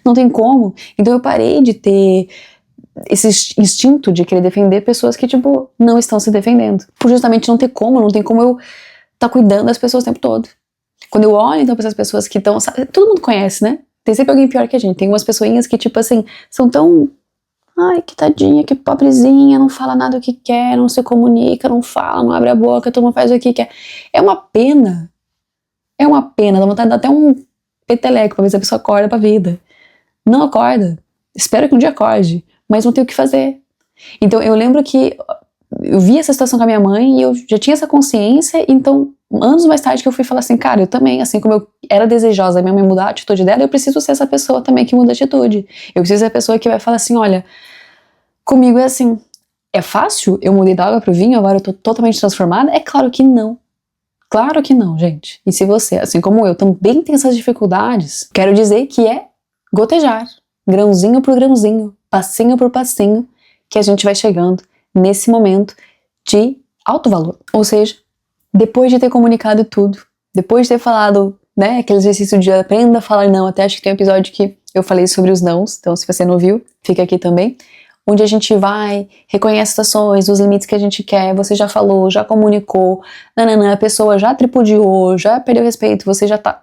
Não tem como. Então eu parei de ter esse instinto de querer defender pessoas que, tipo, não estão se defendendo. Por justamente não tem como eu tá cuidando das pessoas o tempo todo. Quando eu olho, então, pra essas pessoas que estão, todo mundo conhece, né? Tem sempre alguém pior que a gente. Tem umas pessoinhas que, tipo assim, são tão, ai, que tadinha, que pobrezinha, não fala nada o que quer, não se comunica, não fala, não abre a boca, todo mundo faz o que quer. É uma pena, dá vontade de dar até um peteleco pra ver se a pessoa acorda pra vida. Não acorda. Espero que um dia acorde, mas não tem o que fazer. Então eu lembro que eu vi essa situação com a minha mãe e eu já tinha essa consciência, então anos mais tarde que eu fui falar assim, cara, eu também, assim como eu era desejosa a minha mãe mudar a atitude dela, eu preciso ser essa pessoa também que muda a atitude. Eu preciso ser a pessoa que vai falar assim, olha, comigo é assim, é fácil? Eu mudei da água pro vinho, agora eu tô totalmente transformada? É claro que não. Claro que não, gente. E se você, assim como eu, também tem essas dificuldades, quero dizer que é gotejar, grãozinho por grãozinho, passinho por passinho, que a gente vai chegando nesse momento de alto valor. Ou seja, depois de ter comunicado tudo, depois de ter falado, né, aquele exercício de aprenda a falar não, até acho que tem um episódio que eu falei sobre os nãos, então se você não viu, fica aqui também, onde a gente vai, reconhece as situações, os limites que a gente quer, você já falou, já comunicou, a pessoa já tripudiou, já perdeu respeito, você já tá...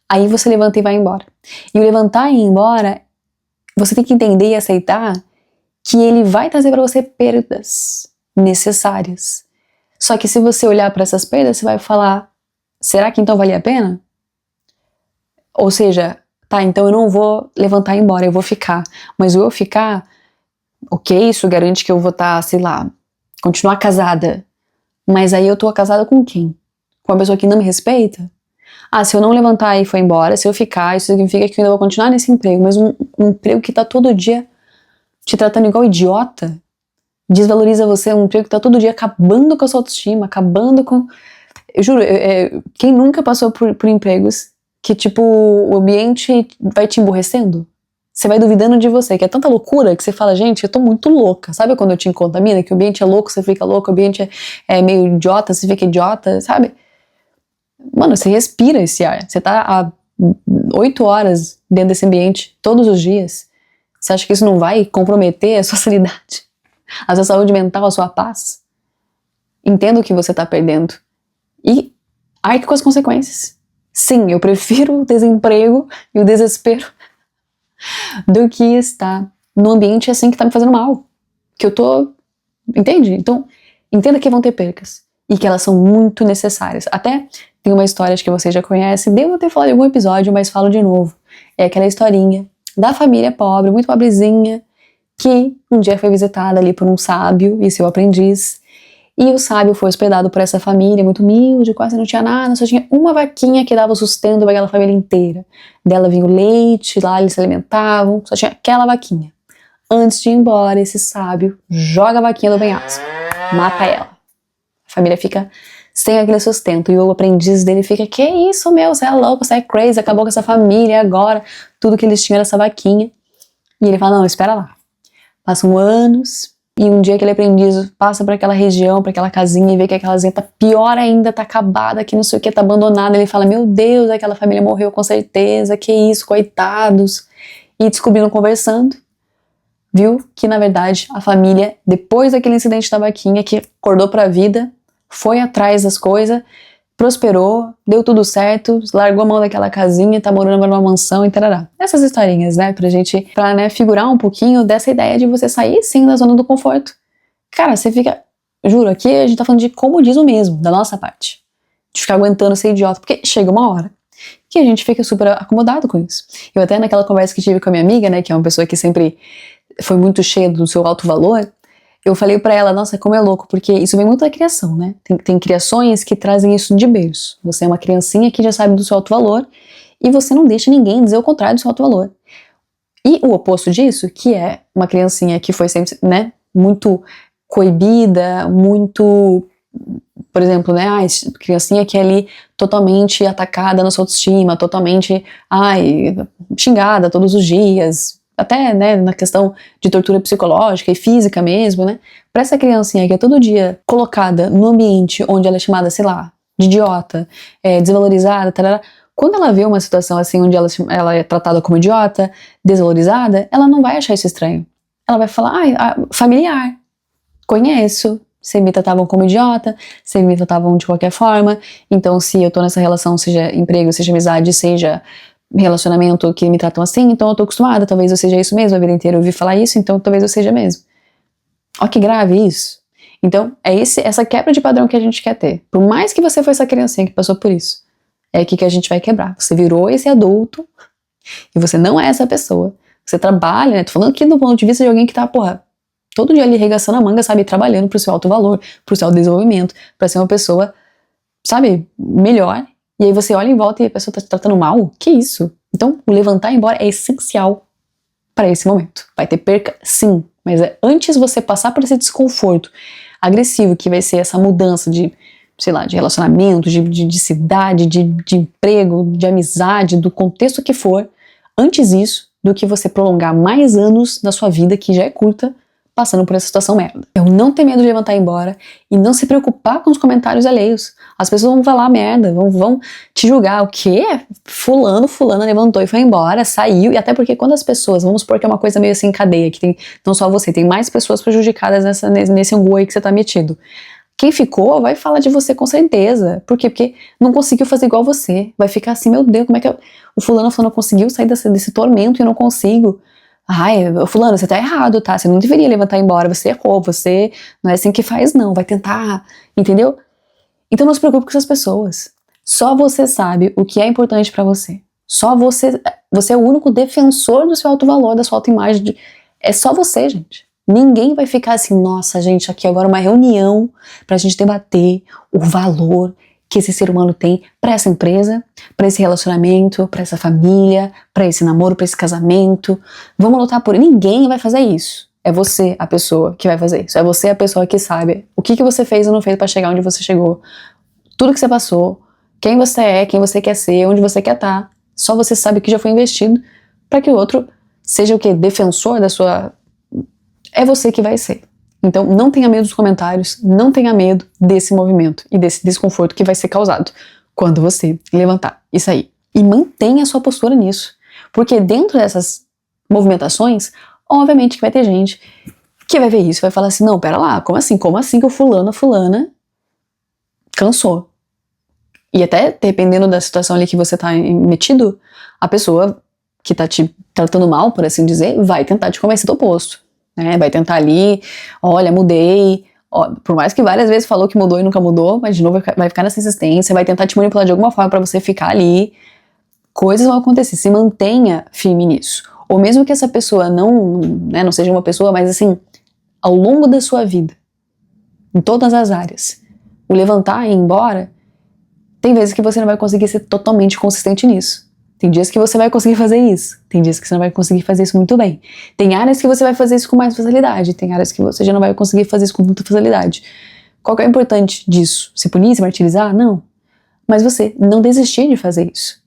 Aí você levanta e vai embora. E o levantar e ir embora, você tem que entender e aceitar que ele vai trazer para você perdas necessárias. Só que se você olhar para essas perdas, você vai falar, será que então valia a pena? Ou seja, tá, então eu não vou levantar e ir embora, eu vou ficar. Mas o eu ficar, ok, isso garante que eu vou estar, sei lá, continuar casada. Mas aí eu tô casada com quem? Com uma pessoa que não me respeita? Ah, se eu não levantar e for embora, se eu ficar, isso significa que eu ainda vou continuar nesse emprego, mas um emprego que tá todo dia te tratando igual idiota, desvaloriza você, um emprego que tá todo dia acabando com a sua autoestima, acabando com... Eu juro, quem nunca passou por empregos que, tipo, o ambiente vai te emborrecendo? Você vai duvidando de você, que é tanta loucura que você fala, gente, eu tô muito louca. Sabe quando eu te contamina, que o ambiente é louco, você fica louco, o ambiente é meio idiota, você fica idiota, sabe? Mano, você respira esse ar. Você tá há 8 horas dentro desse ambiente, todos os dias. Você acha que isso não vai comprometer a sua sanidade? A sua saúde mental, a sua paz? Entenda o que você tá perdendo. E arque com as consequências. Sim, eu prefiro o desemprego e o desespero do que estar num ambiente assim que tá me fazendo mal. Que eu tô... Entende? Então, entenda que vão ter percas. E que elas são muito necessárias. Até tem uma história, acho que você já conhece, devo ter falado em algum episódio, mas falo de novo. É aquela historinha da família pobre, muito pobrezinha, que um dia foi visitada ali por um sábio e seu aprendiz. E o sábio foi hospedado por essa família, muito humilde, quase não tinha nada, só tinha uma vaquinha que dava o sustento para aquela família inteira. Dela vinha o leite, lá eles se alimentavam, só tinha aquela vaquinha. Antes de ir embora, esse sábio joga a vaquinha do penhasco, mata ela. A família fica sem aquele sustento. E o aprendiz dele fica, que isso, meu, você é louco, você é crazy, acabou com essa família, agora tudo que eles tinham era essa vaquinha. E ele fala, não, espera lá. Passam anos, e um dia aquele aprendiz passa para aquela região, para aquela casinha, e vê que aquela casinha tá pior ainda, tá acabada, que não sei o que, tá abandonada. Ele fala, meu Deus, aquela família morreu com certeza, que isso, coitados. E descobrindo, conversando, viu que na verdade a família, depois daquele incidente da vaquinha, que acordou pra vida, foi atrás das coisas, prosperou, deu tudo certo, largou a mão daquela casinha, tá morando numa mansão e tarará. Essas historinhas, né, pra figurar um pouquinho dessa ideia de você sair sim da zona do conforto. Cara, você fica, juro, aqui a gente tá falando de comodismo mesmo, da nossa parte. De ficar aguentando ser idiota, porque chega uma hora que a gente fica super acomodado com isso. Eu até naquela conversa que tive com a minha amiga, né, que é uma pessoa que sempre foi muito cheia do seu alto valor, eu falei pra ela, nossa, como é louco, porque isso vem muito da criação, né? Tem criações que trazem isso de berço. Você é uma criancinha que já sabe do seu alto valor e você não deixa ninguém dizer o contrário do seu alto valor. E o oposto disso, que é uma criancinha que foi sempre, né, muito coibida, muito, por exemplo, né, criancinha que é ali totalmente atacada na sua autoestima, totalmente, xingada todos os dias, até, né, na questão de tortura psicológica e física mesmo, né, pra essa criancinha que é todo dia colocada no ambiente onde ela é chamada, sei lá, de idiota, desvalorizada, tarará, quando ela vê uma situação assim onde ela é tratada como idiota, desvalorizada, ela não vai achar isso estranho. Ela vai falar, familiar, conheço, sempre me tratavam como idiota, sempre me tratavam de qualquer forma, então se eu tô nessa relação, seja emprego, seja amizade, seja relacionamento que me tratam assim, então eu tô acostumada, talvez eu seja isso mesmo, a vida inteira eu ouvi falar isso, então talvez eu seja mesmo. Ó que grave isso. Então é essa quebra de padrão que a gente quer ter. Por mais que você foi essa criancinha que passou por isso, é aqui que a gente vai quebrar. Você virou esse adulto e você não é essa pessoa. Você trabalha, né? Tô falando aqui do ponto de vista de alguém que tá, todo dia ali regaçando a manga, sabe, trabalhando pro seu alto valor, pro seu desenvolvimento, pra ser uma pessoa, sabe, melhor. E aí você olha em volta e a pessoa tá te tratando mal? Que isso? Então, o levantar e ir embora é essencial para esse momento. Vai ter perca? Sim. Mas antes você passar por esse desconforto agressivo, que vai ser essa mudança de, sei lá, de relacionamento, de cidade, de emprego, de amizade, do contexto que for, antes isso, do que você prolongar mais anos da sua vida, que já é curta, passando por essa situação merda. Então não ter medo de levantar e ir embora e não se preocupar com os comentários alheios. As pessoas vão falar merda, vão te julgar. O quê? Fulana levantou e foi embora, saiu. E até porque quando as pessoas, vamos supor que é uma coisa meio assim em cadeia, que tem não só você, tem mais pessoas prejudicadas nesse angu aí que você tá metido. Quem ficou vai falar de você com certeza. Por quê? Porque não conseguiu fazer igual você. Vai ficar assim, meu Deus, como é que o fulano conseguiu sair desse tormento e eu não consigo? Fulano, você tá errado, tá? Você não deveria levantar e ir embora, você errou, você não é assim que faz não, vai tentar, entendeu? Então não se preocupe com essas pessoas. Só você sabe o que é importante pra você. Só você é o único defensor do seu alto valor, da sua autoimagem. É só você, gente. Ninguém vai ficar assim, nossa, gente, aqui agora uma reunião pra gente debater o valor que esse ser humano tem para essa empresa, para esse relacionamento, para essa família, para esse namoro, para esse casamento. Vamos lutar por ele. Ninguém vai fazer isso. É você a pessoa que vai fazer isso. É você a pessoa que sabe o que você fez ou não fez para chegar onde você chegou. Tudo que você passou, quem você é, quem você quer ser, onde você quer estar. Só você sabe o que já foi investido para que o outro seja o quê? Defensor da sua... É você que vai ser. Então, não tenha medo dos comentários, não tenha medo desse movimento e desse desconforto que vai ser causado quando você levantar e sair. E mantenha a sua postura nisso. Porque dentro dessas movimentações, obviamente que vai ter gente que vai ver isso e vai falar assim, não, pera lá, como assim que o fulano, a fulana cansou? E até, dependendo da situação ali que você tá metido, a pessoa que tá te tratando mal, por assim dizer, vai tentar te convencer do oposto. Né, vai tentar ali, olha, mudei, por mais que várias vezes falou que mudou e nunca mudou, mas de novo vai ficar nessa insistência, vai tentar te manipular de alguma forma pra você ficar ali, coisas vão acontecer, se mantenha firme nisso, ou mesmo que essa pessoa não seja uma pessoa, mas assim, ao longo da sua vida, em todas as áreas, o levantar e ir embora, tem vezes que você não vai conseguir ser totalmente consistente nisso. Tem dias que você vai conseguir fazer isso. Tem dias que você não vai conseguir fazer isso muito bem. Tem áreas que você vai fazer isso com mais facilidade. Tem áreas que você já não vai conseguir fazer isso com muita facilidade. Qual que é o importante disso? Se punir, se martirizar? Não. Mas você não desistir de fazer isso.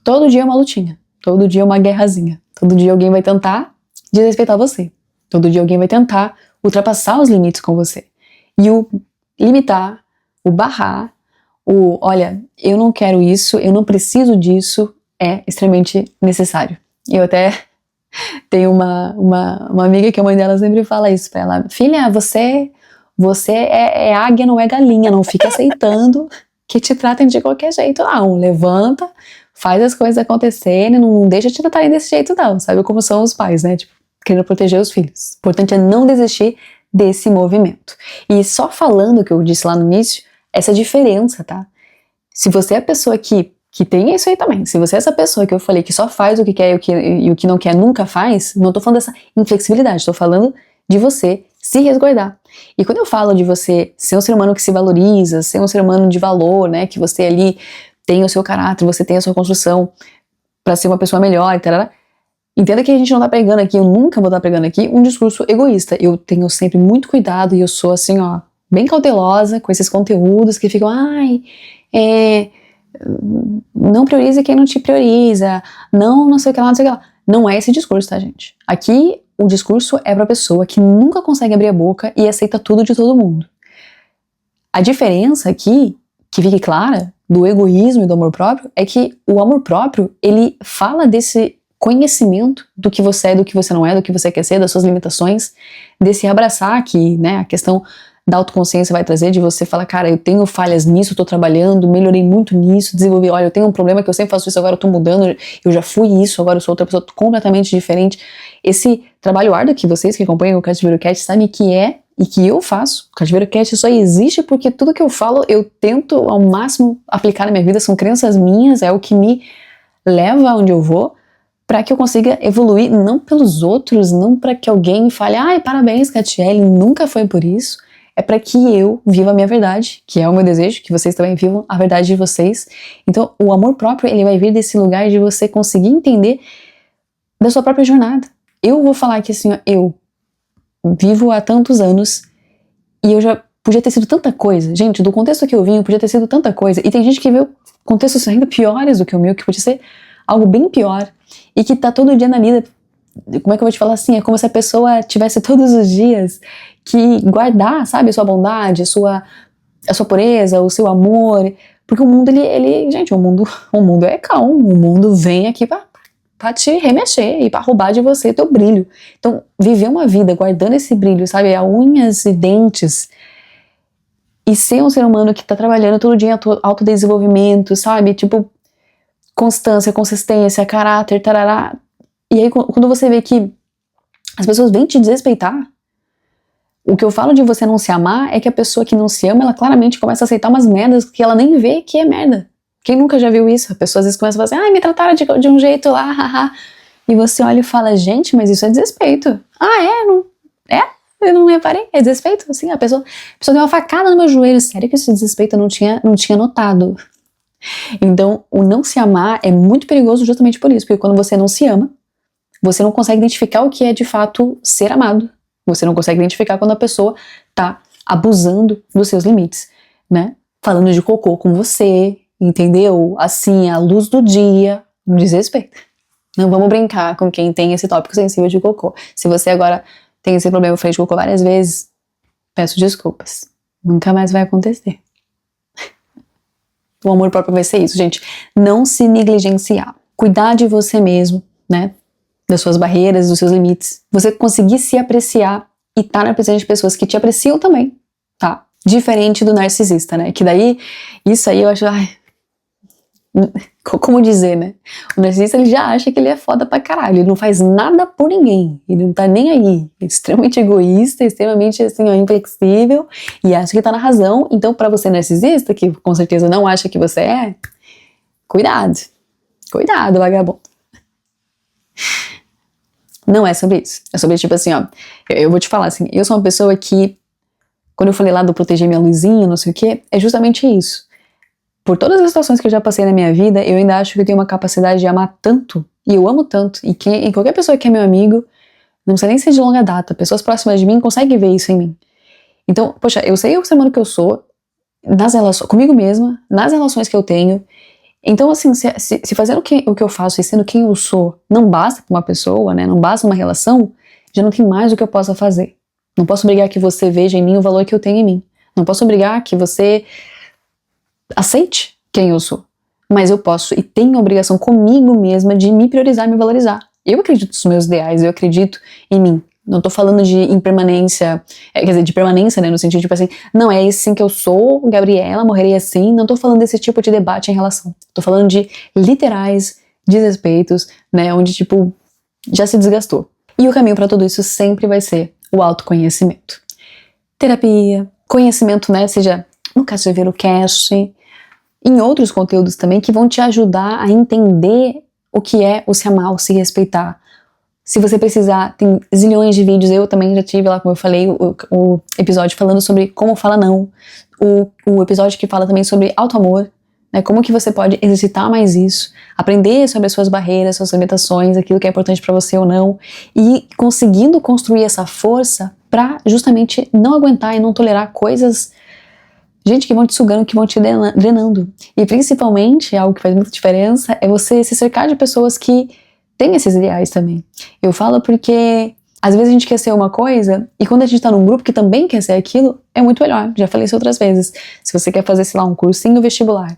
Todo dia é uma lutinha. Todo dia é uma guerrazinha. Todo dia alguém vai tentar desrespeitar você. Todo dia alguém vai tentar ultrapassar os limites com você. E o limitar, o barrar, o olha, eu não quero isso, eu não preciso disso, é extremamente necessário. Eu até tenho uma amiga que a mãe dela sempre fala isso pra ela: filha, você é águia, não é galinha, não fica aceitando que te tratem de qualquer jeito, não. Levanta, faz as coisas acontecerem, não deixa te tratarem desse jeito, não. Sabe como são os pais, né? Tipo, querendo proteger os filhos. O importante é não desistir desse movimento. E só falando o que eu disse lá no início, essa diferença, tá? Se você é a pessoa que tem isso aí também, se você é essa pessoa que eu falei que só faz o que quer e o que não quer nunca faz, não tô falando dessa inflexibilidade, tô falando de você se resguardar. E quando eu falo de você ser um ser humano que se valoriza, ser um ser humano de valor, né, que você ali tem o seu caráter, você tem a sua construção pra ser uma pessoa melhor, etc. Entenda que a gente não tá pregando aqui, eu nunca vou estar pregando aqui um discurso egoísta. Eu tenho sempre muito cuidado e eu sou assim, ó, bem cautelosa com esses conteúdos que ficam, não priorize quem não te prioriza, não sei o que lá, não sei o que lá. Não é esse discurso, tá, gente? Aqui o discurso é pra pessoa que nunca consegue abrir a boca e aceita tudo de todo mundo. A diferença aqui, que fique clara, do egoísmo e do amor próprio, é que o amor próprio, ele fala desse conhecimento do que você é, do que você não é, do que você quer ser, das suas limitações, desse abraçar que, né, a questão da autoconsciência vai trazer, de você falar, cara, eu tenho falhas nisso, eu tô trabalhando, melhorei muito nisso, desenvolvi, olha, eu tenho um problema que eu sempre faço isso, agora eu tô mudando, eu já fui isso, agora eu sou outra pessoa completamente diferente. Esse trabalho árduo que vocês que acompanham o Cativeiro Cast sabem que é e que eu faço. O Cativeiro Cast só existe porque tudo que eu falo eu tento ao máximo aplicar na minha vida, são crenças minhas, é o que me leva aonde eu vou, para que eu consiga evoluir, não pelos outros, não para que alguém fale, ai, parabéns, Catiele, nunca foi por isso. É para que eu viva a minha verdade, que é o meu desejo, que vocês também vivam a verdade de vocês. Então, o amor próprio, ele vai vir desse lugar de você conseguir entender da sua própria jornada. Eu vou falar que assim, ó, eu vivo há tantos anos e eu já podia ter sido tanta coisa. Gente, do contexto que eu vim, podia ter sido tanta coisa. E tem gente que vê contextos ainda piores do que o meu, que podia ser algo bem pior e que tá todo dia na lida. Como é que eu vou te falar assim? É como se a pessoa tivesse todos os dias que guardar, sabe, a sua bondade, a sua pureza, o seu amor, porque o mundo, gente, o mundo é cão, o mundo vem aqui pra te remexer e pra roubar de você teu brilho. Então, viver uma vida guardando esse brilho, sabe, a unhas e dentes, e ser um ser humano que tá trabalhando todo dia em autodesenvolvimento, sabe, tipo, constância, consistência, caráter, tarará. E aí, quando você vê que as pessoas vêm te desrespeitar, o que eu falo de você não se amar é que a pessoa que não se ama, ela claramente começa a aceitar umas merdas que ela nem vê que é merda. Quem nunca já viu isso? A pessoa às vezes começa a falar assim, ai, me trataram de um jeito lá, haha. E você olha e fala, gente, mas isso é desrespeito. Ah, é? Não, é? Eu não reparei, é desrespeito? Assim, a pessoa deu uma facada no meu joelho. Sério que esse desrespeito eu não tinha notado. Então, o não se amar é muito perigoso justamente por isso, porque quando você não se ama, você não consegue identificar o que é de fato ser amado. Você não consegue identificar quando a pessoa tá abusando dos seus limites, né? Falando de cocô com você, entendeu? Assim, à luz do dia, um desrespeito. Não vamos brincar com quem tem esse tópico sensível de cocô. Se você agora tem esse problema, eu falei de cocô várias vezes, peço desculpas. Nunca mais vai acontecer. O amor próprio vai ser isso, gente. Não se negligenciar. Cuidar de você mesmo, né? Das suas barreiras, dos seus limites. Você conseguir se apreciar e estar na presença de pessoas que te apreciam também, tá? Diferente do narcisista, né? Que daí, isso aí eu acho, ai, como dizer, né? O narcisista, ele já acha que ele é foda pra caralho, ele não faz nada por ninguém, ele não tá nem aí, é extremamente egoísta, extremamente, assim, ó, inflexível, e acha que tá na razão. Então, pra você narcisista, que com certeza não acha que você é, cuidado, vagabundo. Não é sobre isso. É sobre, tipo assim, ó, eu vou te falar assim, eu sou uma pessoa que, quando eu falei lá do proteger minha luzinha, não sei o que, é justamente isso. Por todas as situações que eu já passei na minha vida, eu ainda acho que eu tenho uma capacidade de amar tanto, e eu amo tanto, e qualquer pessoa que é meu amigo, não sei nem se é de longa data, pessoas próximas de mim conseguem ver isso em mim. Então, poxa, eu sei o ser humano que eu sou, nas relações, comigo mesma, nas relações que eu tenho. Então, assim, se fazendo o que eu faço e sendo quem eu sou não basta pra uma pessoa, né? Não basta uma relação, já não tem mais o que eu possa fazer. Não posso obrigar que você veja em mim o valor que eu tenho em mim. Não posso obrigar que você aceite quem eu sou. Mas eu posso e tenho a obrigação comigo mesma de me priorizar e me valorizar. Eu acredito nos meus ideais, eu acredito em mim. Não tô falando de impermanência, quer dizer, de permanência, né, no sentido tipo assim, não, é assim que eu sou, Gabriela, morreria assim. Não tô falando desse tipo de debate em relação. Tô falando de literais desrespeitos, né, onde tipo, já se desgastou. E o caminho pra tudo isso sempre vai ser o autoconhecimento. Terapia, conhecimento, né, seja no Cativeiro Cast, em outros conteúdos também que vão te ajudar a entender o que é o se amar, o se respeitar. Se você precisar, tem zilhões de vídeos, eu também já tive lá, como eu falei, o episódio falando sobre como fala não, o episódio que fala também sobre auto-amor, né, como que você pode exercitar mais isso, aprender sobre as suas barreiras, suas limitações, aquilo que é importante pra você ou não, e conseguindo construir essa força pra justamente não aguentar e não tolerar coisas, gente, que vão te sugando, que vão te drenando. E principalmente, algo que faz muita diferença, é você se cercar de pessoas que têm esses ideais também. Eu falo porque às vezes a gente quer ser uma coisa e quando a gente tá num grupo que também quer ser aquilo, é muito melhor. Já falei isso outras vezes. Se você quer fazer, sei lá, um cursinho vestibular,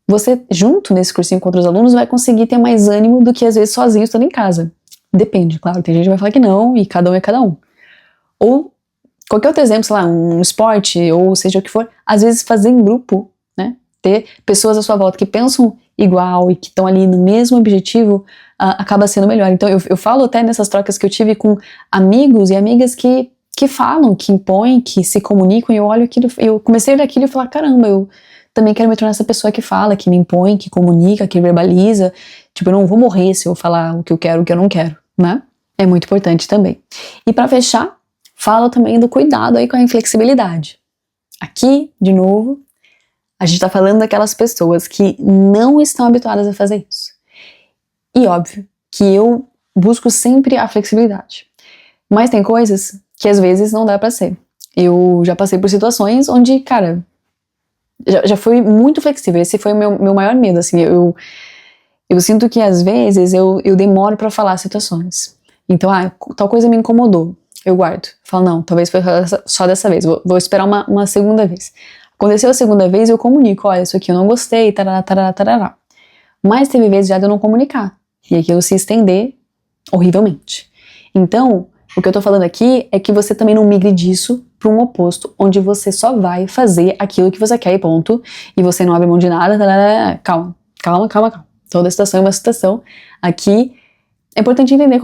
você, junto nesse cursinho com outros alunos, vai conseguir ter mais ânimo do que às vezes sozinho estando em casa. Depende, claro. Tem gente que vai falar que não e cada um é cada um. Ou qualquer outro exemplo, sei lá, um esporte ou seja o que for, às vezes fazer em grupo, né? Ter pessoas à sua volta que pensam igual e que estão ali no mesmo objetivo, acaba sendo melhor. Então eu falo até nessas trocas que eu tive com amigos e amigas que falam, que impõem, que se comunicam, e eu olho aquilo, eu comecei a ver aquilo e falar, caramba, eu também quero me tornar essa pessoa que fala, que me impõe, que comunica, que verbaliza. Tipo, eu não vou morrer se eu falar o que eu quero, o que eu não quero, né? É muito importante também. E pra fechar, falo também do cuidado aí com a inflexibilidade. Aqui, de novo, a gente tá falando daquelas pessoas que não estão habituadas a fazer isso. E óbvio que eu busco sempre a flexibilidade. Mas tem coisas que às vezes não dá pra ser. Eu já passei por situações onde, cara, já fui muito flexível. Esse foi o meu maior medo, assim. Eu sinto que às vezes eu demoro pra falar situações. Então, tal coisa me incomodou. Eu guardo. Falo, não, talvez foi só dessa vez. Vou esperar uma segunda vez. Aconteceu a segunda vez, eu comunico. Olha, isso aqui eu não gostei, tarará, tarará, tarará. Mas teve vezes já de eu não comunicar. E aquilo se estender horrivelmente. Então, o que eu tô falando aqui é que você também não migre disso para um oposto, onde você só vai fazer aquilo que você quer e ponto. E você não abre mão de nada. Tarará. Calma, calma, calma, calma. Toda situação é uma situação. Aqui é importante entender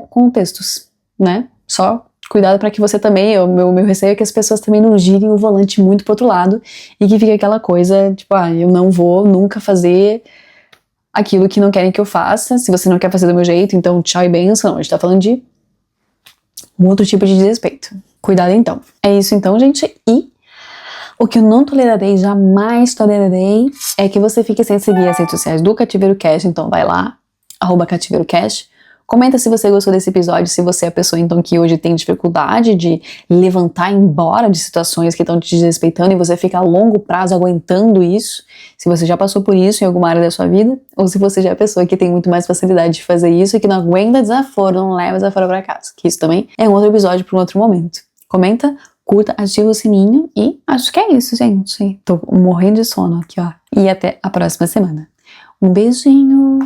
contextos, né? Só cuidado para que você também, o meu receio é que as pessoas também não girem o volante muito pro outro lado e que fique aquela coisa, tipo, eu não vou nunca fazer aquilo que não querem que eu faça. Se você não quer fazer do meu jeito, então tchau e benção. Não, a gente tá falando de um outro tipo de desrespeito. Cuidado então. É isso então, gente. E o que eu não tolerarei, jamais tolerarei, é que você fique sem seguir as redes sociais do Cativeiro Cast. Então vai lá, @CativeroCast. Comenta se você gostou desse episódio, se você é a pessoa então que hoje tem dificuldade de levantar embora de situações que estão te desrespeitando e você fica a longo prazo aguentando isso, se você já passou por isso em alguma área da sua vida, ou se você já é a pessoa que tem muito mais facilidade de fazer isso e que não aguenta desaforo, não leva desaforo pra casa, que isso também é um outro episódio para um outro momento. Comenta, curta, ativa o sininho e acho que é isso, gente. Tô morrendo de sono aqui, ó. E até a próxima semana. Um beijinho!